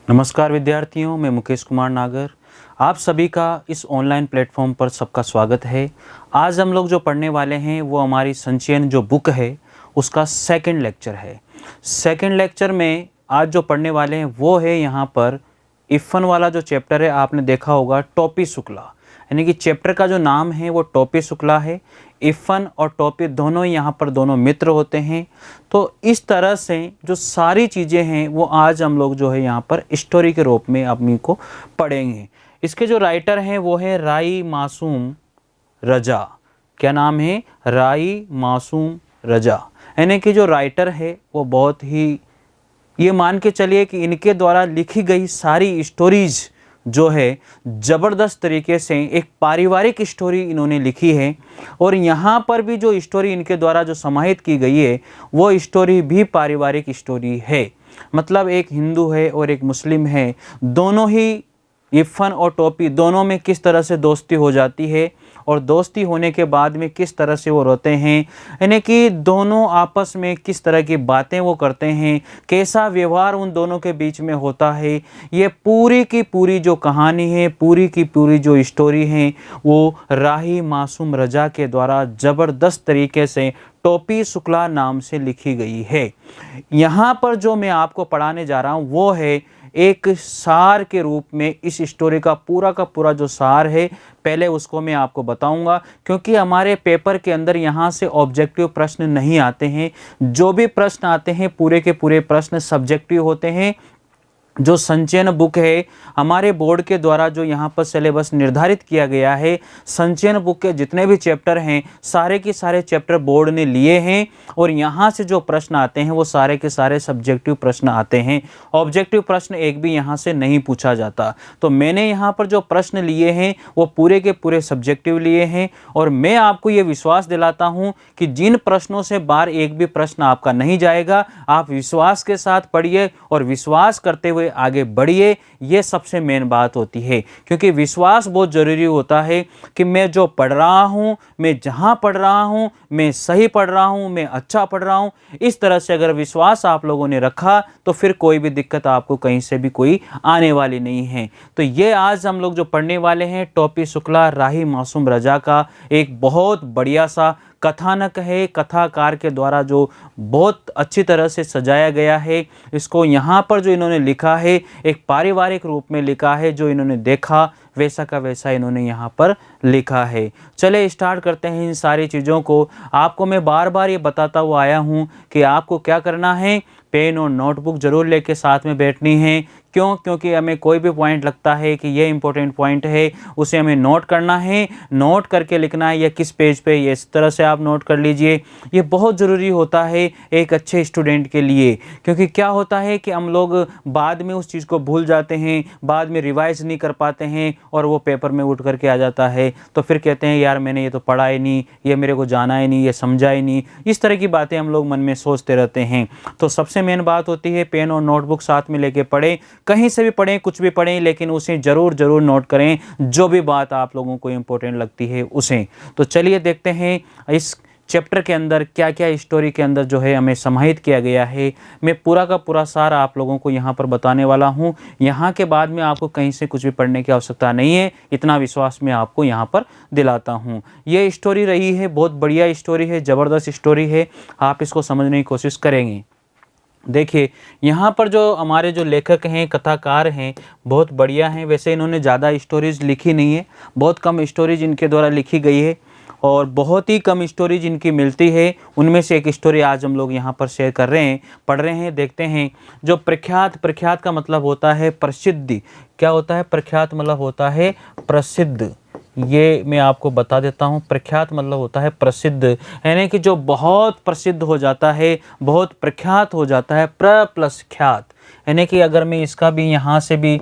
नमस्कार विद्यार्थियों, मैं मुकेश कुमार नागर। आप सभी का इस ऑनलाइन प्लेटफॉर्म पर सबका स्वागत है। आज हम लोग जो पढ़ने वाले हैं वो हमारी संचयन जो बुक है उसका सेकंड लेक्चर है। सेकंड लेक्चर में आज जो पढ़ने वाले हैं वो है यहाँ पर इफ़न वाला जो चैप्टर है, आपने देखा होगा टोपी शुक्ला, यानी कि चैप्टर का जो नाम है वो टोपी शुक्ला है। इफ़न और टोपी दोनों यहाँ पर दोनों मित्र होते हैं। तो इस तरह से जो सारी चीज़ें हैं वो आज हम लोग जो है यहाँ पर स्टोरी के रूप में अपनी को पढ़ेंगे। इसके जो राइटर हैं वो है राई मासूम रजा। क्या नाम है? राई मासूम रजा। यानी कि जो राइटर है वो बहुत ही, ये मान के चलिए कि इनके द्वारा लिखी गई सारी स्टोरीज जो है ज़बरदस्त तरीके से एक पारिवारिक स्टोरी इन्होंने लिखी है। और यहाँ पर भी जो स्टोरी इनके द्वारा जो समाहित की गई है वो स्टोरी भी पारिवारिक स्टोरी है। मतलब एक हिंदू है और एक मुस्लिम है, दोनों ही इफ़न और टोपी दोनों में किस तरह से दोस्ती हो जाती है और दोस्ती होने के बाद में किस तरह से वो रोते हैं, यानी कि दोनों आपस में किस तरह की बातें वो करते हैं, कैसा व्यवहार उन दोनों के बीच में होता है। ये पूरी की पूरी जो कहानी है, पूरी की पूरी जो स्टोरी है वो राही मासूम रजा के द्वारा ज़बरदस्त तरीके से टोपी शुक्ला नाम से लिखी गई है। यहाँ पर जो मैं आपको पढ़ाने जा रहा हूँ वो है एक सार के रूप में इस स्टोरी का पूरा जो सार है, पहले उसको मैं आपको बताऊंगा, क्योंकि हमारे पेपर के अंदर यहाँ से ऑब्जेक्टिव प्रश्न नहीं आते हैं। जो भी प्रश्न आते हैं पूरे के पूरे प्रश्न सब्जेक्टिव होते हैं। जो संचयन बुक है हमारे बोर्ड के द्वारा जो यहाँ पर सिलेबस निर्धारित किया गया है, संचयन बुक के जितने भी चैप्टर हैं सारे के सारे चैप्टर बोर्ड ने लिए हैं और यहाँ से जो प्रश्न आते हैं वो सारे के सारे सब्जेक्टिव प्रश्न आते हैं। ऑब्जेक्टिव प्रश्न एक भी यहाँ से नहीं पूछा जाता। तो मैंने यहाँ पर जो प्रश्न लिए हैं वो पूरे के पूरे सब्जेक्टिव लिए हैं और मैं आपको ये विश्वास दिलाता हूँ कि जिन प्रश्नों से बाहर एक भी प्रश्न आपका नहीं जाएगा, आप विश्वास के साथ पढ़िए और विश्वास करते हुए आगे बढ़िए। ये सबसे मेन बात होती है, क्योंकि विश्वास बहुत ज़रूरी होता है कि मैं जो पढ़ रहा हूँ, मैं जहाँ पढ़ रहा हूँ, मैं सही पढ़ रहा हूँ, मैं अच्छा पढ़ रहा हूँ। इस तरह से अगर विश्वास आप लोगों ने रखा तो फिर कोई भी दिक्कत आपको कहीं से भी कोई आने वाली नहीं है। तो ये आज हम लोग जो पढ़ने वाले हैं टोपी शुक्ला राही मासूम रजा का एक बहुत बढ़िया सा कथानक है, कथाकार के द्वारा जो बहुत अच्छी तरह से सजाया गया है। इसको यहाँ पर जो इन्होंने लिखा है एक पारिवारिक रूप में लिखा है, जो इन्होंने देखा वैसा का वैसा इन्होंने यहाँ पर लिखा है। चले स्टार्ट करते हैं इन सारी चीज़ों को। आपको मैं बार बार ये बताता हुआ आया हूँ कि आपको क्या करना है, पेन और नोटबुक ज़रूर लेके साथ में बैठनी है। क्यों? क्योंकि हमें कोई भी पॉइंट लगता है कि ये इंपॉर्टेंट पॉइंट है, उसे हमें नोट करना है, नोट करके लिखना है। या किस पेज पे, ये इस तरह से आप नोट कर लीजिए। ये बहुत ज़रूरी होता है एक अच्छे स्टूडेंट के लिए, क्योंकि क्या होता है कि हम लोग बाद में उस चीज़ को भूल जाते हैं, बाद में रिवाइज नहीं कर पाते हैं और वो पेपर में उठ करके आ जाता है। तो फिर कहते हैं यार मैंने ये तो पढ़ा ही नहीं, ये मेरे को जाना ही नहीं, ये समझा ही नहीं। इस तरह की बातें हम लोग मन में सोचते रहते हैं। तो सबसे मेन बात होती है पेन और नोटबुक साथ में लेके पढ़ें, कहीं से भी पढ़ें, कुछ भी पढ़ें, लेकिन उसे ज़रूर नोट करें, जो भी बात आप लोगों को इम्पोर्टेंट लगती है उसे। तो चलिए देखते हैं इस चैप्टर के अंदर क्या क्या स्टोरी के अंदर जो है हमें समाहित किया गया है। मैं पूरा का पूरा सार आप लोगों को यहाँ पर बताने वाला हूँ। यहाँ के बाद में आपको कहीं से कुछ भी पढ़ने की आवश्यकता नहीं है, इतना विश्वास मैं आपको यहाँ पर दिलाता हूँ। ये स्टोरी रही है, बहुत बढ़िया स्टोरी है, ज़बरदस्त स्टोरी है। आप इसको समझने की कोशिश करेंगे। देखिए यहाँ पर जो हमारे जो लेखक हैं, कथाकार हैं, बहुत बढ़िया हैं। वैसे इन्होंने ज़्यादा स्टोरीज लिखी नहीं है, बहुत कम स्टोरीज इनके द्वारा लिखी गई है और बहुत ही कम स्टोरीज इनकी मिलती है। उनमें से एक स्टोरी आज हम लोग यहाँ पर शेयर कर रहे हैं, पढ़ रहे हैं, देखते हैं। जो प्रख्यात का मतलब होता है प्रसिद्धि। क्या होता है? प्रख्यात मतलब होता है प्रसिद्ध। ये मैं आपको बता देता हूँ। प्रख्यात मतलब होता है प्रसिद्ध, यानी कि जो बहुत प्रसिद्ध हो जाता है, बहुत प्रख्यात हो जाता है। प्लस ख्यात, यानी कि अगर मैं इसका भी यहाँ से भी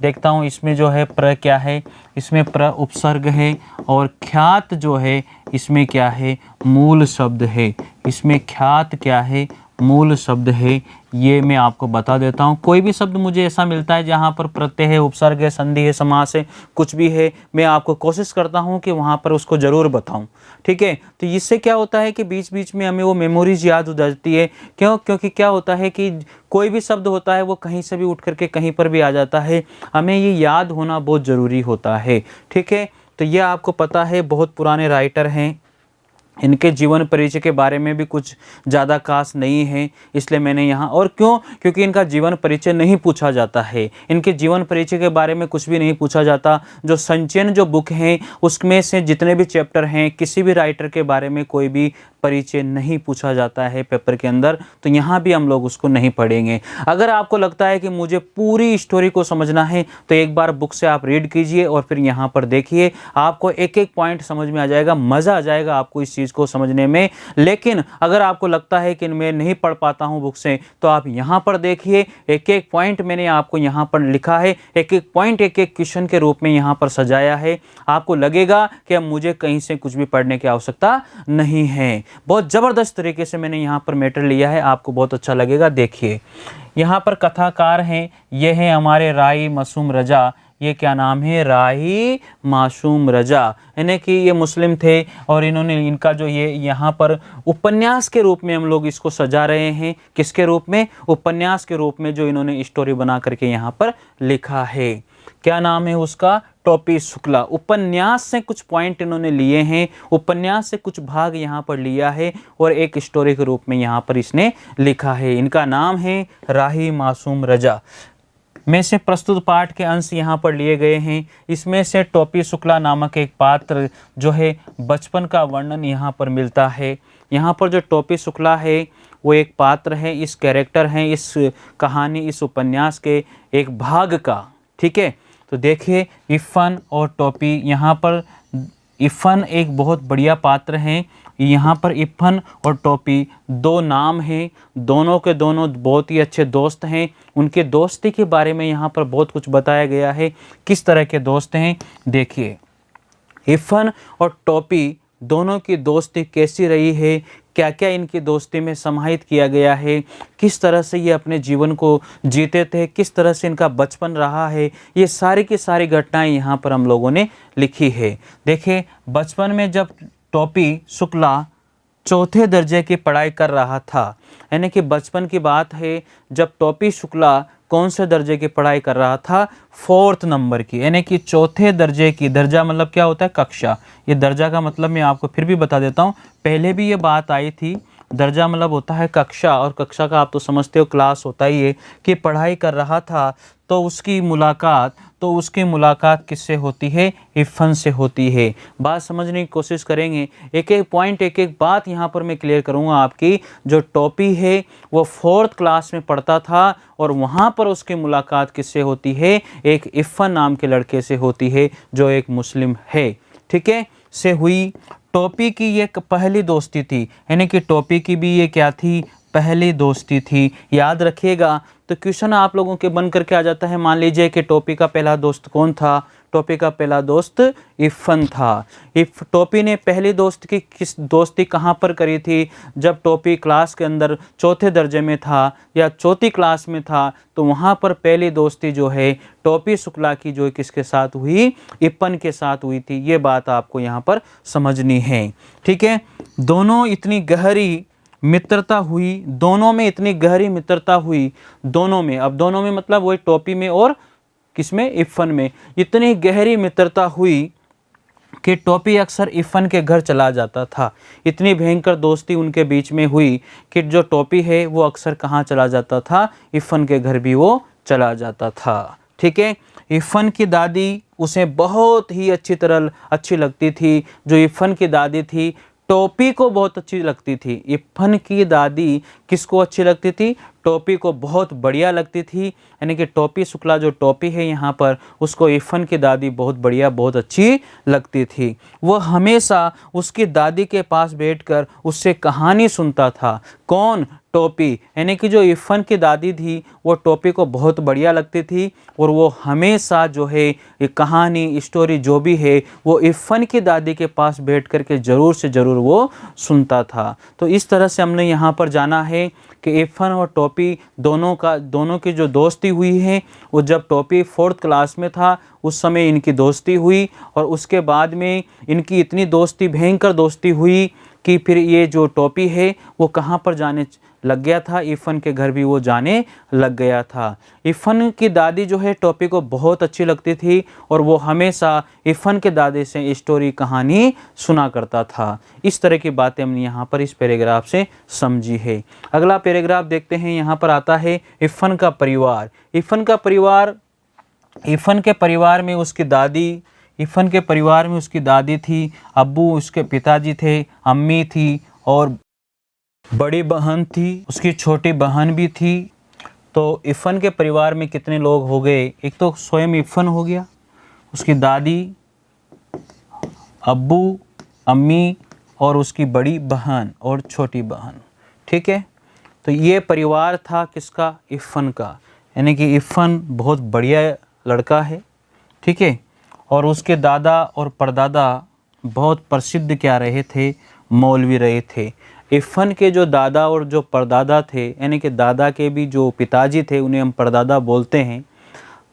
देखता हूँ, इसमें जो है प्र क्या है, इसमें प्र उपसर्ग है और ख्यात जो है इसमें क्या है, मूल शब्द है। इसमें ख्यात क्या है, मूल शब्द है। ये मैं आपको बता देता हूँ। कोई भी शब्द मुझे ऐसा मिलता है जहाँ पर प्रत्यय है, उपसर्ग है, संधि है, समास है, कुछ भी है, मैं आपको कोशिश करता हूँ कि वहाँ पर उसको ज़रूर बताऊँ। ठीक है। तो इससे क्या होता है कि बीच बीच में हमें वो मेमोरीज याद हो जाती है। क्यों? क्योंकि क्या होता है कि कोई भी शब्द होता है वो कहीं से भी उठ करके कहीं पर भी आ जाता है, हमें ये याद होना बहुत ज़रूरी होता है। ठीक है। तो ये आपको पता है, बहुत पुराने राइटर हैं, इनके जीवन परिचय के बारे में भी कुछ ज़्यादा खास नहीं है, इसलिए मैंने यहाँ, और क्यों? क्योंकि इनका जीवन परिचय नहीं पूछा जाता है, इनके जीवन परिचय के बारे में कुछ भी नहीं पूछा जाता। जो संचयन जो बुक हैं उसमें से जितने भी चैप्टर हैं, किसी भी राइटर के बारे में कोई भी परिचय नहीं पूछा जाता है पेपर के अंदर, तो यहाँ भी हम लोग उसको नहीं पढ़ेंगे। अगर आपको लगता है कि मुझे पूरी स्टोरी को समझना है तो एक बार बुक से आप रीड कीजिए और फिर यहाँ पर देखिए, आपको एक एक पॉइंट समझ में आ जाएगा, मज़ा आ जाएगा आपको इस चीज़ को समझने में। लेकिन अगर आपको लगता है कि मैं नहीं पढ़ पाता हूँ बुक से, तो आप यहाँ पर देखिए, एक एक पॉइंट मैंने आपको यहाँ पर लिखा है, एक एक पॉइंट एक एक क्वेश्चन के रूप में यहाँ पर सजाया है। आपको लगेगा कि अब मुझे कहीं से कुछ भी पढ़ने की आवश्यकता नहीं है। बहुत ज़बरदस्त तरीके से मैंने यहाँ पर मैटर लिया है, आपको बहुत अच्छा लगेगा। देखिए यहाँ पर कथाकार हैं, ये हैं हमारे राही मासूम रजा। ये क्या नाम है? राही मासूम रजा, यानी कि ये मुस्लिम थे और इन्होंने, इनका जो ये यहाँ पर उपन्यास के रूप में हम लोग इसको सजा रहे हैं। किसके रूप में? उपन्यास के रूप में, जो इन्होंने स्टोरी बना करके यहाँ पर लिखा है। क्या नाम है उसका? टोपी शुक्ला। उपन्यास से कुछ पॉइंट इन्होंने लिए हैं, उपन्यास से कुछ भाग यहाँ पर लिया है और एक स्टोरी के रूप में यहाँ पर इसने लिखा है। इनका नाम है राही मासूम रजा। में से प्रस्तुत पाठ के अंश यहाँ पर लिए गए हैं। इसमें से टोपी शुक्ला नामक एक पात्र जो है बचपन का वर्णन यहाँ पर मिलता है। यहाँ पर जो टोपी शुक्ला है वो एक पात्र है, इस कैरेक्टर हैं, इस कहानी, इस उपन्यास के एक भाग का। ठीक है। तो देखिए इफ़न और टोपी, यहाँ पर इफ़न एक बहुत बढ़िया पात्र हैं। यहाँ पर इफ़न और टोपी दो नाम हैं, दोनों के दोनों बहुत ही अच्छे दोस्त हैं। उनके दोस्ती के बारे में यहाँ पर बहुत कुछ बताया गया है, किस तरह के दोस्त हैं। देखिए इफ़न और टोपी दोनों की दोस्ती कैसी रही है, क्या क्या इनकी दोस्ती में समाहित किया गया है, किस तरह से ये अपने जीवन को जीते थे, किस तरह से इनका बचपन रहा है, ये सारी की सारी घटनाएं यहाँ पर हम लोगों ने लिखी है। देखिए बचपन में जब टोपी शुक्ला चौथे दर्जे की पढ़ाई कर रहा था, यानी कि बचपन की बात है जब टोपी शुक्ला कौन से दर्जे की पढ़ाई कर रहा था? 4th नंबर की, यानी कि चौथे दर्जे की। दर्जा मतलब क्या होता है? कक्षा। ये दर्जा का मतलब मैं आपको फिर भी बता देता हूँ, पहले भी ये बात आई थी। दर्जा मतलब होता है कक्षा, और कक्षा का आप तो समझते हो क्लास होता ही है। कि पढ़ाई कर रहा था तो उसकी मुलाकात किससे होती है? इफ़न से होती है। बात समझने की कोशिश करेंगे, एक एक पॉइंट एक एक बात यहाँ पर मैं क्लियर करूँगा आपकी। जो टोपी है वो 4th क्लास में पढ़ता था और वहाँ पर उसकी मुलाकात किससे होती है? एक इफ़न नाम के लड़के से होती है जो एक मुस्लिम है। ठीक है, से हुई। टोपी की ये पहली दोस्ती थी, यानी कि टोपी की भी ये क्या थी? पहली दोस्ती थी। याद रखिएगा। तो क्वेश्चन आप लोगों के बन करके आ जाता है। मान लीजिए कि टोपी का पहला दोस्त कौन था? टोपी का पहला दोस्त इफ़न था। टोपी ने पहली दोस्ती कहाँ पर करी थी? जब टोपी क्लास के अंदर चौथे दर्जे में था या चौथी क्लास में था, तो वहाँ पर पहली दोस्ती जो है टोपी शुक्ला की जो किसके साथ हुई? इफ़न के साथ हुई थी। ये बात आपको यहाँ पर समझनी है। ठीक है। दोनों इतनी गहरी मित्रता हुई, दोनों में इतनी गहरी मित्रता हुई, दोनों में, अब दोनों में मतलब वही टोपी में और किसमें? इफ़न में। इतनी गहरी मित्रता हुई कि टोपी अक्सर इफ़न के घर चला जाता था। इतनी भयंकर दोस्ती उनके बीच में हुई कि जो टोपी है वो अक्सर कहाँ चला जाता था? इफ़न के घर भी वो चला जाता था। ठीक है। इफ़न की दादी उसे बहुत ही अच्छी लगती थी। जो इफ़न की दादी थी टोपी को बहुत अच्छी लगती थी। इफ़न की दादी किसको अच्छी लगती थी? टोपी को बहुत बढ़िया लगती थी। यानी कि टोपी शुक्ला जो टोपी है यहाँ पर, उसको इफ़न की दादी बहुत बढ़िया, बहुत अच्छी लगती थी। वो हमेशा उसकी दादी के पास बैठकर उससे कहानी सुनता था। कौन? टोपी, यानी कि जो इरफान की दादी थी वो टोपी को बहुत बढ़िया लगती थी और वो हमेशा जो है ये कहानी स्टोरी जो भी है वो इरफान की दादी के पास बैठ कर के ज़रूर से ज़रूर वो सुनता था। तो इस तरह से हमने यहाँ पर जाना है कि इरफान और टोपी दोनों की जो दोस्ती हुई है वो जब टोपी 4th क्लास में था उस समय इनकी दोस्ती हुई, और उसके बाद में इनकी इतनी दोस्ती भयंकर दोस्ती हुई कि फिर ये जो टोपी है वो कहाँ पर जाने लग गया था, इरफान के घर भी वो जाने लग गया था। इरफान की दादी जो है टोपी को बहुत अच्छी लगती थी और वो हमेशा इरफान के दादी से स्टोरी कहानी सुना करता था। इस तरह की बातें हमने यहाँ पर इस पैराग्राफ से समझी है। अगला पैराग्राफ देखते हैं, यहाँ पर आता है इरफान का परिवार। इरफान के परिवार में उसकी दादी थी, अब्बू उसके पिताजी थे, अम्मी थी और बड़ी बहन थी, उसकी छोटी बहन भी थी। तो इरफान के परिवार में कितने लोग हो गए, एक तो स्वयं इरफान हो गया, उसकी दादी, अब्बू, अम्मी और उसकी बड़ी बहन और छोटी बहन। ठीक है, तो ये परिवार था किसका, इरफान का, यानी कि इरफान बहुत बढ़िया लड़का है। ठीक है, और उसके दादा और परदादा बहुत प्रसिद्ध क्या रहे थे, मौलवी रहे थे। इरफान के जो दादा और जो परदादा थे, यानी कि दादा के भी जो पिताजी थे उन्हें हम परदादा बोलते हैं,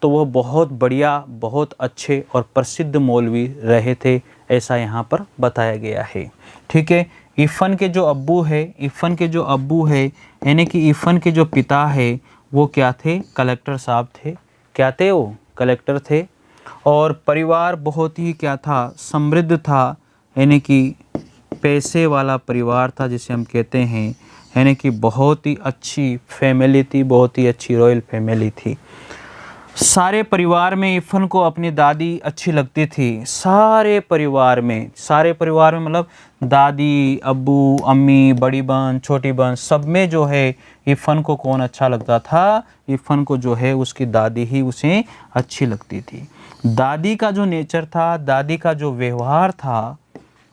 तो वह बहुत बढ़िया, बहुत अच्छे और प्रसिद्ध मौलवी रहे थे, ऐसा यहाँ पर बताया गया है। ठीक है, इरफान के जो अब्बू है यानी कि इरफान के जो पिता है वो क्या थे, कलेक्टर साहब थे। क्या थे वो, कलेक्टर थे। और परिवार बहुत ही क्या था, समृद्ध था, यानी कि पैसे वाला परिवार था जिसे हम कहते हैं, यानी कि बहुत ही अच्छी फैमिली थी, बहुत ही अच्छी रॉयल फैमिली थी। सारे परिवार में इरफान को अपनी दादी अच्छी लगती थी। सारे परिवार में मतलब दादी, अब्बू, अम्मी, बड़ी बहन, छोटी बहन, सब में जो है इरफान को कौन अच्छा लगता था, इरफान को जो है उसकी दादी ही उसे अच्छी लगती थी। दादी का जो नेचर था, दादी का जो व्यवहार था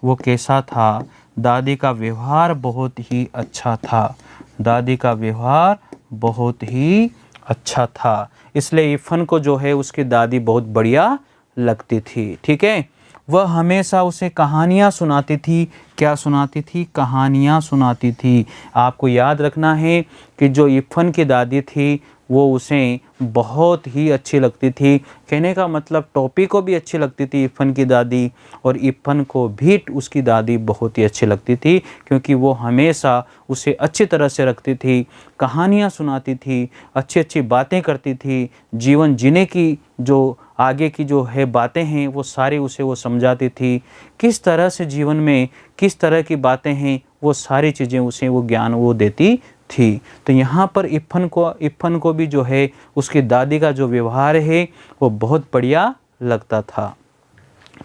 वो कैसा था, दादी का व्यवहार बहुत ही अच्छा था, दादी का व्यवहार बहुत ही अच्छा था, इसलिए इरफान को जो है उसकी दादी बहुत बढ़िया लगती थी। ठीक है, वह हमेशा उसे कहानियाँ सुनाती थी। क्या सुनाती थी, कहानियाँ सुनाती थी। आपको याद रखना है कि जो इरफान की दादी थी वो उसे बहुत ही अच्छी लगती थी। कहने का मतलब टोपी को भी अच्छी लगती थी इरफान की दादी, और इरफान को भी उसकी दादी बहुत ही अच्छी लगती थी, क्योंकि वो हमेशा उसे अच्छी तरह से रखती थी, कहानियाँ सुनाती थी, अच्छी अच्छी बातें करती थी, जीवन जीने की जो आगे की जो है बातें हैं वो सारी उसे वो समझाती थी, किस तरह से जीवन में किस तरह की बातें हैं वो सारी चीज़ें उसे वो ज्ञान वो देती थी। तो यहाँ पर इरफान को भी जो है उसकी दादी का जो व्यवहार है वो बहुत बढ़िया लगता था।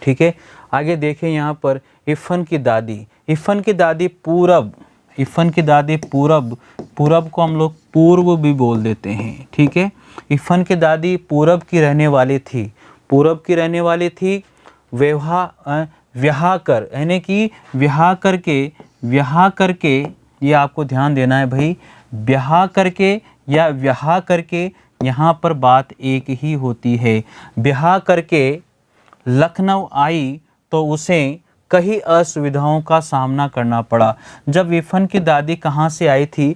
ठीक है, आगे देखें यहाँ पर इरफान की दादी पूरब को हम लोग पूर्व भी बोल देते हैं। ठीक है, इरफान की दादी पूरब की रहने वाली थी। ब्याह करके ये आपको ध्यान देना है भाई, ब्याह करके या ब्याह करके यहाँ पर बात एक ही होती है। ब्याह करके लखनऊ आई तो उसे कई असुविधाओं का सामना करना पड़ा। जब इरफान की दादी कहाँ से आई थी,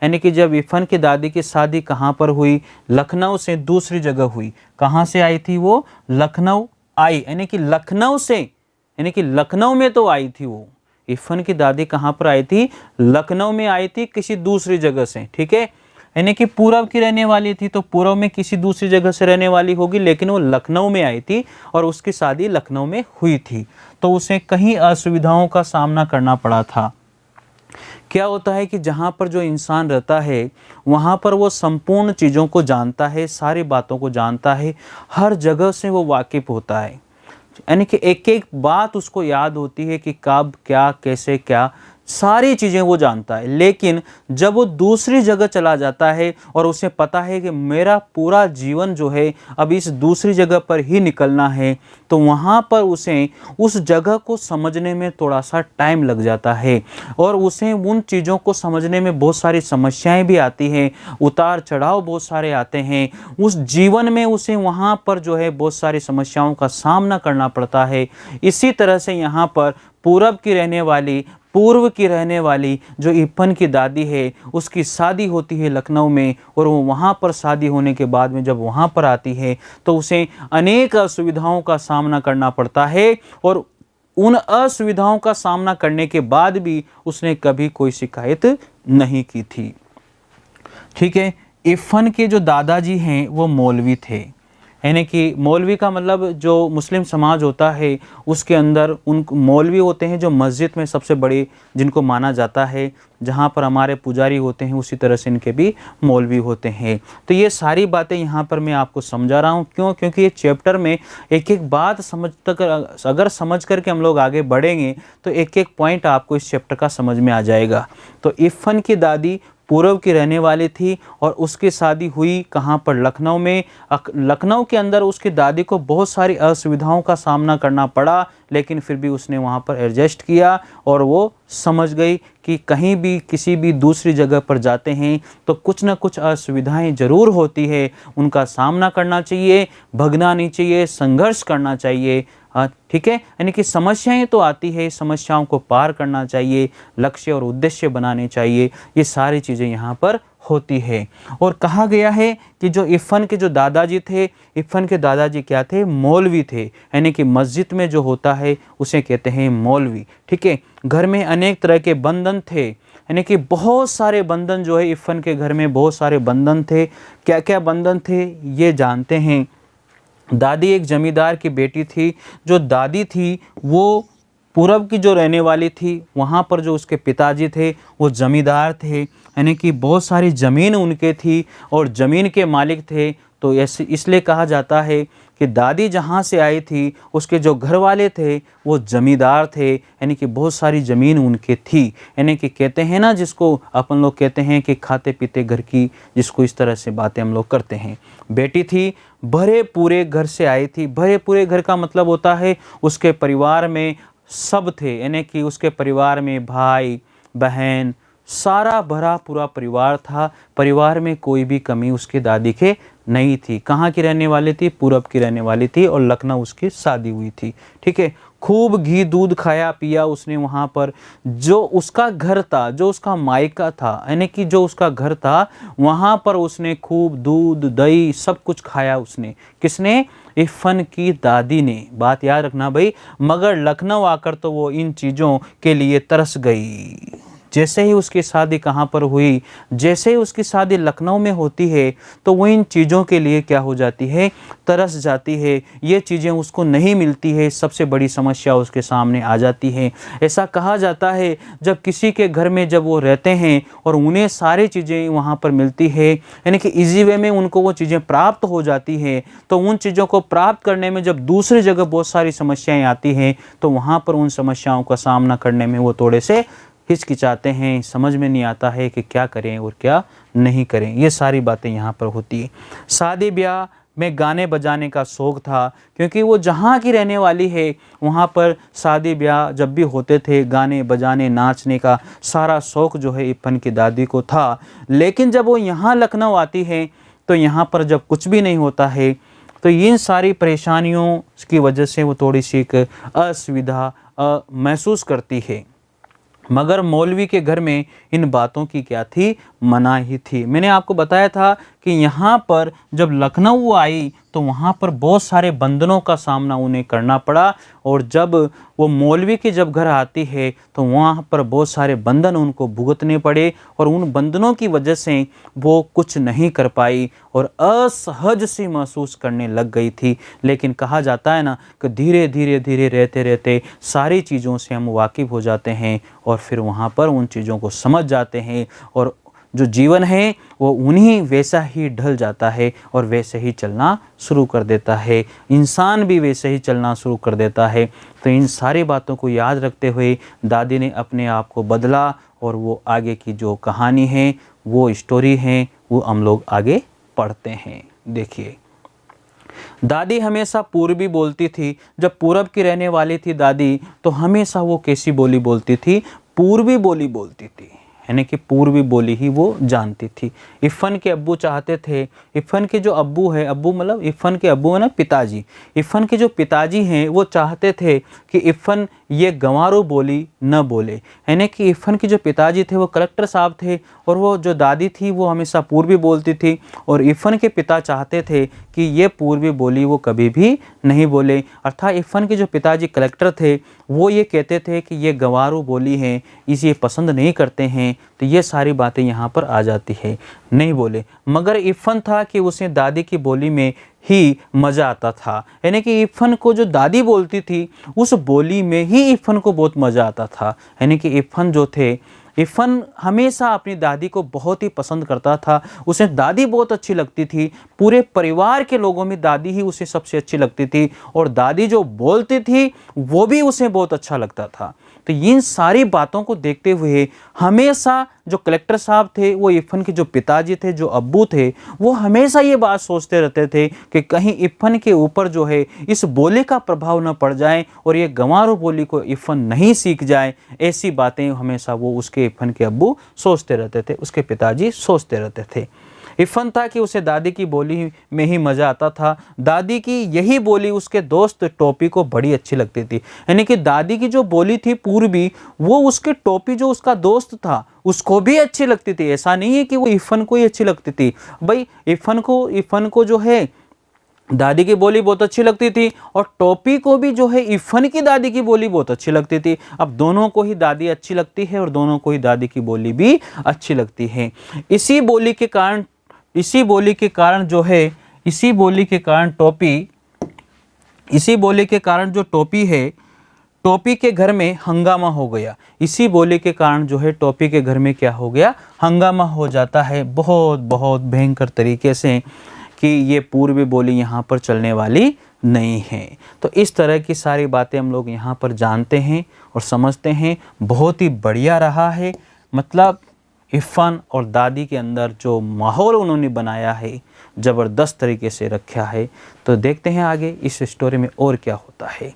यानी कि जब इरफान की दादी की शादी कहाँ पर हुई, लखनऊ से दूसरी जगह हुई। कहाँ से आई थी वो, लखनऊ आई, यानी कि लखनऊ में तो आई थी वो। इरफान की दादी कहाँ पर आई थी, लखनऊ में आई थी किसी दूसरी जगह से। ठीक है, यानी कि पूरब की रहने वाली थी तो पूरब में किसी दूसरी जगह से रहने वाली होगी, लेकिन वो लखनऊ में आई थी और उसकी शादी लखनऊ में हुई थी, तो उसे कई असुविधाओं का सामना करना पड़ा था। क्या होता है कि जहाँ पर जो इंसान रहता है वहाँ पर वो संपूर्ण चीज़ों को जानता है, सारी बातों को जानता है, हर जगह से वो वाकिफ़ होता है, यानी कि एक एक बात उसको याद होती है कि कब क्या कैसे क्या सारी चीज़ें वो जानता है। लेकिन जब वो दूसरी जगह चला जाता है और उसे पता है कि मेरा पूरा जीवन जो है अब इस दूसरी जगह पर ही निकलना है, तो वहाँ पर उसे उस जगह को समझने में थोड़ा सा टाइम लग जाता है और उसे उन चीज़ों को समझने में बहुत सारी समस्याएं भी आती हैं, उतार चढ़ाव बहुत सारे आते हैं। उस जीवन में उसे वहाँ पर जो है बहुत सारी समस्याओं का सामना करना पड़ता है। इसी तरह से यहाँ पर पूर्व की रहने वाली जो इरफान की दादी है, उसकी शादी होती है लखनऊ में, और वो वहाँ पर शादी होने के बाद में जब वहाँ पर आती है तो उसे अनेक असुविधाओं का सामना करना पड़ता है और उन असुविधाओं का सामना करने के बाद भी उसने कभी कोई शिकायत नहीं की थी। ठीक है। इरफान के जो दादाजी हैं वो मौलवी थे, यानी कि मौलवी का मतलब जो मुस्लिम समाज होता है उसके अंदर उन मौलवी होते हैं जो मस्जिद में सबसे बड़े जिनको माना जाता है, जहाँ पर हमारे पुजारी होते हैं उसी तरह से इनके भी मौलवी होते हैं। तो ये सारी बातें यहाँ पर मैं आपको समझा रहा हूँ, क्योंकि ये चैप्टर में एक एक बात अगर समझ करके हम लोग आगे बढ़ेंगे तो एक एक पॉइंट आपको इस चैप्टर का समझ में आ जाएगा। तो इरफान की दादी पूर्व की रहने वाली थी और उसकी शादी हुई कहाँ पर, लखनऊ में। लखनऊ के अंदर उसकी दादी को बहुत सारी असुविधाओं का सामना करना पड़ा, लेकिन फिर भी उसने वहाँ पर एडजस्ट किया और वो समझ गई कि कहीं भी किसी भी दूसरी जगह पर जाते हैं तो कुछ ना कुछ असुविधाएं ज़रूर होती है, उनका सामना करना चाहिए, भगना नहीं चाहिए, संघर्ष करना चाहिए। ठीक है, यानी कि समस्याएं तो आती है, समस्याओं को पार करना चाहिए, लक्ष्य और उद्देश्य बनाने चाहिए, ये सारी चीज़ें यहाँ पर होती है। और कहा गया है कि जो इरफान के जो दादाजी थे, इरफान के दादाजी क्या थे, मौलवी थे, यानी कि मस्जिद में जो होता है उसे कहते हैं मौलवी। ठीक है। घर में अनेक तरह के बंधन थे, यानी कि बहुत सारे बंधन जो है इरफान के घर में बहुत सारे बंधन थे। क्या क्या बंधन थे ये जानते हैं। दादी एक जमींदार की बेटी थी। जो दादी थी वो पूरब की जो रहने वाली थी, वहाँ पर जो उसके पिताजी थे वो जमींदार थे, यानी कि बहुत सारी ज़मीन उनके थी और ज़मीन के मालिक थे। तो ऐसे इसलिए कहा जाता है कि दादी जहाँ से आई थी उसके जो घर वाले थे वो जमींदार थे, यानी कि बहुत सारी ज़मीन उनके थी। यानी कि कहते हैं ना, जिसको अपन लोग कहते हैं कि खाते पीते घर की, जिसको इस तरह से बातें हम लोग करते हैं। बेटी थी, भरे पूरे घर से आई थी। भरे पूरे घर का मतलब होता है उसके परिवार में सब थे, यानी कि उसके परिवार में भाई बहन सारा भरा पूरा परिवार था। परिवार में कोई भी कमी उसकी दादी के नहीं थी। कहाँ की रहने वाली थी, पूरब की रहने वाली थी और लखनऊ उसकी शादी हुई थी। ठीक है। खूब घी दूध खाया पिया उसने वहाँ पर। जो उसका घर था, जो उसका मायका था, यानी कि जो उसका घर था, वहाँ पर उसने खूब दूध दही सब कुछ खाया उसने। किसने? इरफान की दादी ने। बात याद रखना भाई। मगर लखनऊ आकर तो वो इन चीज़ों के लिए तरस गई। जैसे ही उसकी शादी कहाँ पर हुई, जैसे ही उसकी शादी लखनऊ में होती है तो वो इन चीज़ों के लिए क्या हो जाती है, तरस जाती है। ये चीज़ें उसको नहीं मिलती है, सबसे बड़ी समस्या उसके सामने आ जाती है। ऐसा कहा जाता है जब किसी के घर में जब वो रहते हैं और उन्हें सारी चीज़ें वहाँ पर मिलती है, यानी कि ईजी वे में उनको वो चीज़ें प्राप्त हो जाती है, तो उन चीज़ों को प्राप्त करने में जब दूसरी जगह बहुत सारी समस्याएँ आती हैं तो वहाँ पर उन समस्याओं का सामना करने में वो थोड़े से हिचकिचाते हैं, समझ में नहीं आता है कि क्या करें और क्या नहीं करें। ये सारी बातें यहाँ पर होती है। शादी ब्याह में गाने बजाने का शौक़ था, क्योंकि वो जहाँ की रहने वाली है वहाँ पर शादी ब्याह जब भी होते थे, गाने बजाने नाचने का सारा शौक़ जो है इरफान की दादी को था। लेकिन जब वो यहाँ लखनऊ आती है तो यहाँ पर जब कुछ भी नहीं होता है तो इन सारी परेशानियों की वजह से वो थोड़ी सी एक असुविधा महसूस करती है। मगर मौलवी के घर में इन बातों की क्या थी, मनाही थी। मैंने आपको बताया था कि यहाँ पर जब लखनऊ आई तो वहाँ पर बहुत सारे बंधनों का सामना उन्हें करना पड़ा, और जब वो मौलवी के जब घर आती है तो वहाँ पर बहुत सारे बंधन उनको भुगतने पड़े और उन बंधनों की वजह से वो कुछ नहीं कर पाई और असहज सी महसूस करने लग गई थी। लेकिन कहा जाता है ना कि धीरे धीरे धीरे रहते रहते सारी चीज़ों से हम वाकिफ़ हो जाते हैं और फिर वहाँ पर उन चीज़ों को समझ जाते हैं और जो जीवन है वो उन्हीं वैसा ही ढल जाता है और वैसे ही चलना शुरू कर देता है। इंसान भी वैसे ही चलना शुरू कर देता है। तो इन सारी बातों को याद रखते हुए दादी ने अपने आप को बदला और वो आगे की जो कहानी है, वो स्टोरी है, वो हम लोग आगे पढ़ते हैं। देखिए, दादी हमेशा पूर्वी बोलती थी। जब पूरब की रहने वाली थी दादी, तो हमेशा वो कैसी बोली बोलती थी? पूर्वी बोली बोलती थी, यानी कि पूर्वी बोली ही वो जानती थी। इफ़न के अब्बू चाहते थे, इफ़न के जो अब्बू है, अब्बू मतलब इफ़न के अब्बू है ना, पिताजी। इफ़न के जो पिताजी हैं वो चाहते थे कि इफ़न ये गंवारू बोली न बोले, यानी कि इफ़न के जो पिताजी थे वो कलेक्टर साहब थे और वो जो दादी थी वो हमेशा पूर्वी बोलती थी। और इफ़न के पिता चाहते थे कि ये पूर्वी बोली वो कभी भी नहीं बोले, अर्थात इफ़न के जो पिताजी कलेक्टर थे वो ये कहते थे कि ये गंवारू बोली है, इसे पसंद नहीं करते हैं। तो ये सारी बातें यहाँ पर आ जाती है, नहीं बोले। मगर इफ़न था कि उसे दादी की बोली में ही मज़ा आता था, यानी कि इफ़न को जो दादी बोलती थी उस बोली में ही इफ़न को बहुत मज़ा आता था। यानी कि इफ़न जो थे, इफ़न हमेशा अपनी दादी को बहुत ही पसंद करता था। उसे दादी बहुत अच्छी लगती थी। पूरे परिवार के लोगों में दादी ही उसे सबसे अच्छी लगती थी और दादी जो बोलती थी वो भी उसे बहुत अच्छा लगता था। तो इन सारी बातों को देखते हुए हमेशा जो कलेक्टर साहब थे, वो इफ़न के जो पिताजी थे, जो अब्बू थे, वो हमेशा ये बात सोचते रहते थे कि कहीं इफ़न के ऊपर जो है इस बोली का प्रभाव न पड़ जाए और ये गंवारू बोली को इफ़न नहीं सीख जाए। ऐसी बातें हमेशा वो उसके इफ़न के अब्बू सोचते रहते थे, उसके पिताजी सोचते रहते थे। इफ़न था कि उसे दादी की बोली में ही मज़ा आता था। दादी की यही बोली उसके दोस्त टोपी को बड़ी अच्छी लगती थी, यानी कि दादी की जो बोली थी पूर्वी, वो उसके टोपी जो उसका दोस्त था उसको भी अच्छी लगती थी। ऐसा नहीं है कि वो इफ़न को ही अच्छी लगती थी। भाई इफ़न को जो है दादी की बोली बहुत अच्छी लगती थी और टोपी को भी जो है इफ़न की दादी की बोली बहुत अच्छी लगती थी। अब दोनों को ही दादी अच्छी लगती है और दोनों को ही दादी की बोली भी अच्छी लगती है। इसी बोली के कारण जो टोपी है, टोपी के घर में हंगामा हो गया। इसी बोली के कारण जो है टोपी के घर में क्या हो गया? हंगामा हो जाता है बहुत बहुत भयंकर तरीके से, कि ये पूर्वी बोली यहाँ पर चलने वाली नहीं है। तो इस तरह की सारी बातें हम लोग यहाँ पर जानते हैं और समझते हैं। बहुत ही बढ़िया रहा है, मतलब इफ़न और दादी के अंदर जो माहौल उन्होंने बनाया है, ज़बरदस्त तरीके से रखा है। तो देखते हैं आगे इस स्टोरी में और क्या होता है।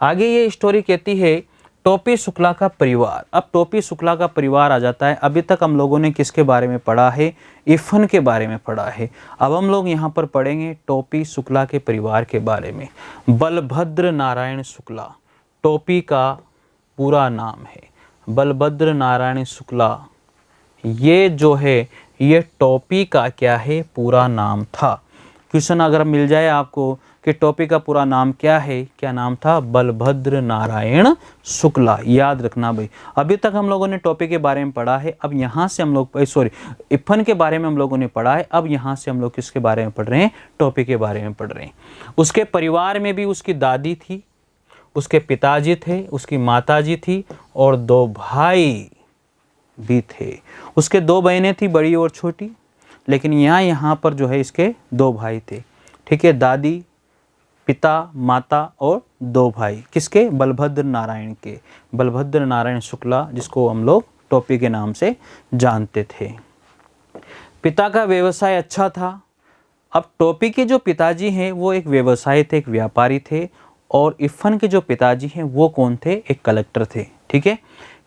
आगे ये स्टोरी कहती है टोपी शुक्ला का परिवार। अब टोपी शुक्ला का परिवार आ जाता है। अभी तक हम लोगों ने किसके बारे में पढ़ा है? इफ़न के बारे में पढ़ा है। अब हम लोग यहाँ पर पढ़ेंगे टोपी शुक्ला के परिवार के बारे में। बलभद्र नारायण शुक्ला टोपी का पूरा नाम है। बलभद्र नारायण शुक्ला, ये जो है ये टोपी का क्या है? पूरा नाम था। क्वेश्चन अगर मिल जाए आपको कि टोपी का पूरा नाम क्या है, क्या नाम था? बलभद्र नारायण शुक्ला। याद रखना भाई। अभी तक हम लोगों ने टोपी के बारे में पढ़ा है। अब यहाँ से हम लोग इफ़न के बारे में हम लोगों ने पढ़ा है। अब यहाँ से हम लोग किसके बारे में पढ़ रहे हैं? टोपी के बारे में पढ़ रहे हैं। उसके परिवार में भी उसकी दादी थी, उसके पिताजी थे, उसकी माताजी थी और 2 भाई भी थे। उसके 2 बहनें थी, बड़ी और छोटी, लेकिन यहाँ पर जो है इसके 2 भाई थे। ठीक है, दादी, पिता, माता और 2 भाई। किसके? बलभद्र नारायण के। बलभद्र नारायण शुक्ला, जिसको हम लोग टोपी के नाम से जानते थे। पिता का व्यवसाय अच्छा था। अब टोपी के जो पिताजी हैं वो एक व्यवसायी थे, एक व्यापारी थे, और इफ़न के जो पिताजी हैं वो कौन थे? एक कलेक्टर थे। ठीक है,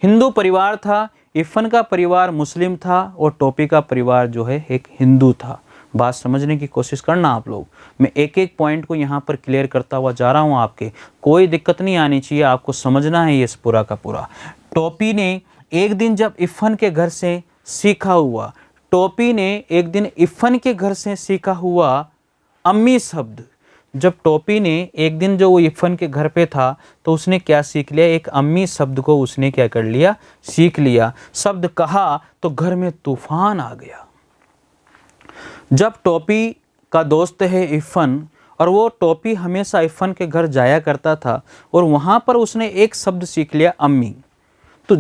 हिंदू परिवार था। इफ़न का परिवार मुस्लिम था और टोपी का परिवार जो है एक हिंदू था। बात समझने की कोशिश करना आप लोग। मैं एक एक पॉइंट को यहाँ पर क्लियर करता हुआ जा रहा हूँ। आपके कोई दिक्कत नहीं आनी चाहिए, आपको समझना है ये पूरा का पूरा। टोपी ने एक दिन जब इफ़न के घर से सीखा हुआ अम्मी शब्द, जब टोपी ने एक दिन जो वो इफ़न के घर पे था तो उसने क्या सीख लिया? एक अम्मी शब्द को उसने क्या कर लिया? सीख लिया। शब्द कहा तो घर में तूफान आ गया। जब टोपी का दोस्त है इफ़न, और वो टोपी हमेशा इफ़न के घर जाया करता था, और वहाँ पर उसने एक शब्द सीख लिया, अम्मी। तो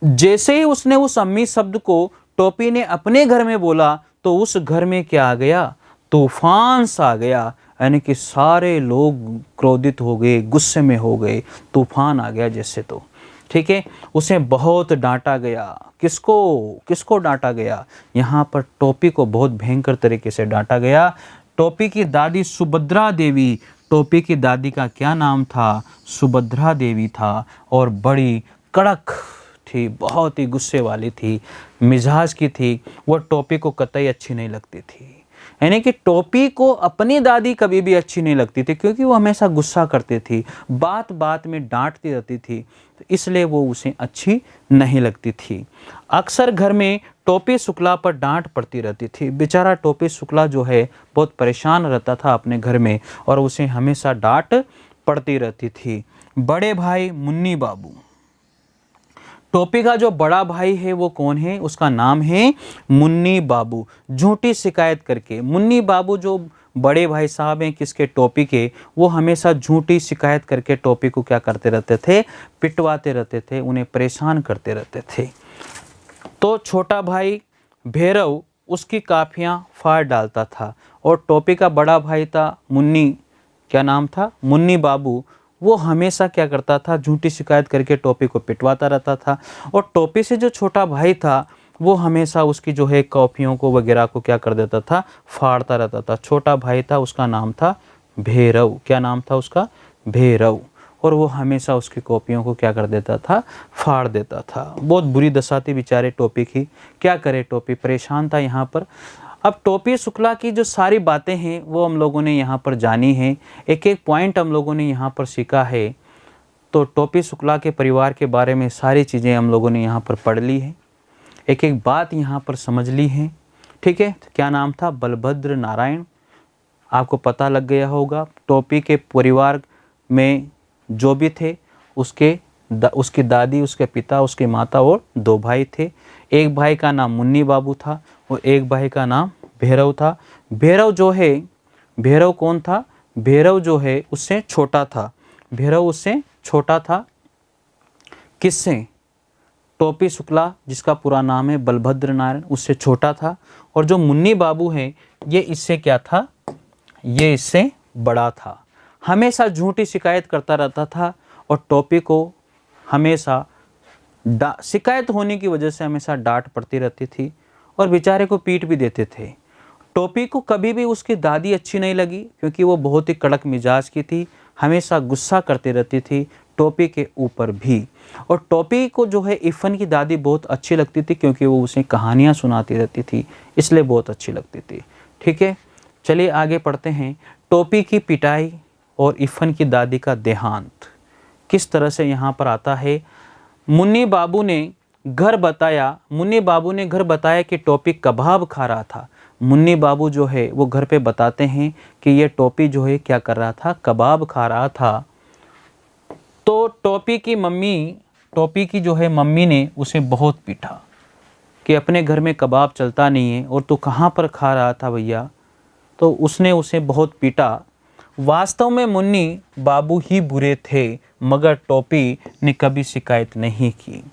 जैसे ही उसने उस अम्मी शब्द को टोपी ने अपने घर में बोला तो उस घर में क्या आ गया, तूफान सा आ गया, यानी कि सारे लोग क्रोधित हो गए, गुस्से में हो गए, तूफान आ गया जैसे। तो ठीक है, उसे बहुत डांटा गया। किसको किसको डांटा गया? यहाँ पर टोपी को बहुत भयंकर तरीके से डांटा गया। टोपी की दादी सुभद्रा देवी, टोपी की दादी का क्या नाम था? सुभद्रा देवी था, और बड़ी कड़क थी, बहुत ही गुस्से वाली थी, मिजाज की थी। वो टोपी को कतई अच्छी नहीं लगती थी। यानी कि टोपी को अपनी दादी कभी भी अच्छी नहीं लगती थी, क्योंकि वो हमेशा गुस्सा करती थी, बात बात में डांटती रहती थी, तो इसलिए वो उसे अच्छी नहीं लगती थी। अक्सर घर में टोपी शुक्ला पर डांट पड़ती रहती थी। बेचारा टोपी शुक्ला जो है बहुत परेशान रहता था अपने घर में, और उसे हमेशा डांट पड़ती रहती थी। बड़े भाई मुन्नी बाबू, टोपी का जो बड़ा भाई है वो कौन है? उसका नाम है मुन्नी बाबू। झूठी शिकायत करके, मुन्नी बाबू जो बड़े भाई साहब हैं किसके? टोपी के, वो हमेशा झूठी शिकायत करके टोपी को क्या करते रहते थे? पिटवाते रहते थे, उन्हें परेशान करते रहते थे। तो छोटा भाई भैरव उसकी काफियां फाड़ डालता था, और टोपी का बड़ा भाई था मुन्नी, क्या नाम था? मुन्नी बाबू। वो हमेशा क्या करता था? झूठी शिकायत करके टोपी को पिटवाता रहता था। और टोपी से जो छोटा भाई था वो हमेशा उसकी जो है कॉपियों को वगैरह को क्या कर देता था? फाड़ता रहता था। छोटा भाई था, उसका नाम था भैरव। क्या नाम था उसका? भैरव। और वो हमेशा उसकी कॉपियों को क्या कर देता था? फाड़ देता था। बहुत बुरी दशा थी बेचारे टोपी की। क्या करे, टोपी परेशान था यहाँ पर। अब टोपी शुक्ला की जो सारी बातें हैं वो हम लोगों ने यहाँ पर जानी है, एक एक पॉइंट हम लोगों ने यहाँ पर सीखा है। तो टोपी शुक्ला के परिवार के बारे में सारी चीज़ें हम लोगों ने यहाँ पर पढ़ ली है, एक एक बात यहाँ पर समझ ली है। ठीक है, क्या नाम था? बलभद्र नारायण। आपको पता लग गया होगा। टोपी के परिवार में जो भी थे उसकी दादी, उसके पिता, उसकी माता और दो भाई थे। एक भाई का नाम मुन्नी बाबू था और एक भाई का नाम भैरव था। भैरव जो है, भैरव कौन था? भैरव जो है उससे छोटा था। भैरव उससे छोटा था। किससे? टोपी शुक्ला जिसका पूरा नाम है बलभद्र नारायण, उससे छोटा था। और जो मुन्नी बाबू है ये इससे क्या था? ये इससे बड़ा था। हमेशा झूठी शिकायत करता रहता था, और टोपी को हमेशा शिकायत होने की वजह से हमेशा डांट पड़ती रहती थी, और बेचारे को पीट भी देते थे। टोपी को कभी भी उसकी दादी अच्छी नहीं लगी, क्योंकि वो बहुत ही कड़क मिजाज की थी, हमेशा गुस्सा करती रहती थी टोपी के ऊपर भी। और टोपी को जो है इफ़न की दादी बहुत अच्छी लगती थी, क्योंकि वो उसे कहानियाँ सुनाती रहती थी, इसलिए बहुत अच्छी लगती थी। ठीक है, चलिए आगे पढ़ते हैं। टोपी की पिटाई और इफ़न की दादी का देहांत किस तरह से यहाँ पर आता है। मुन्नी बाबू ने घर बताया कि टोपी कबाब खा रहा था। मुन्नी बाबू जो है वो घर पे बताते हैं कि ये टोपी जो है क्या कर रहा था? कबाब खा रहा था। तो टोपी की जो है मम्मी ने उसे बहुत पीटा कि अपने घर में कबाब चलता नहीं है और तू कहाँ पर खा रहा था भैया। तो उसने उसे बहुत पीटा। वास्तव में मुन्नी बाबू ही बुरे थे, मगर टोपी ने कभी शिकायत नहीं की।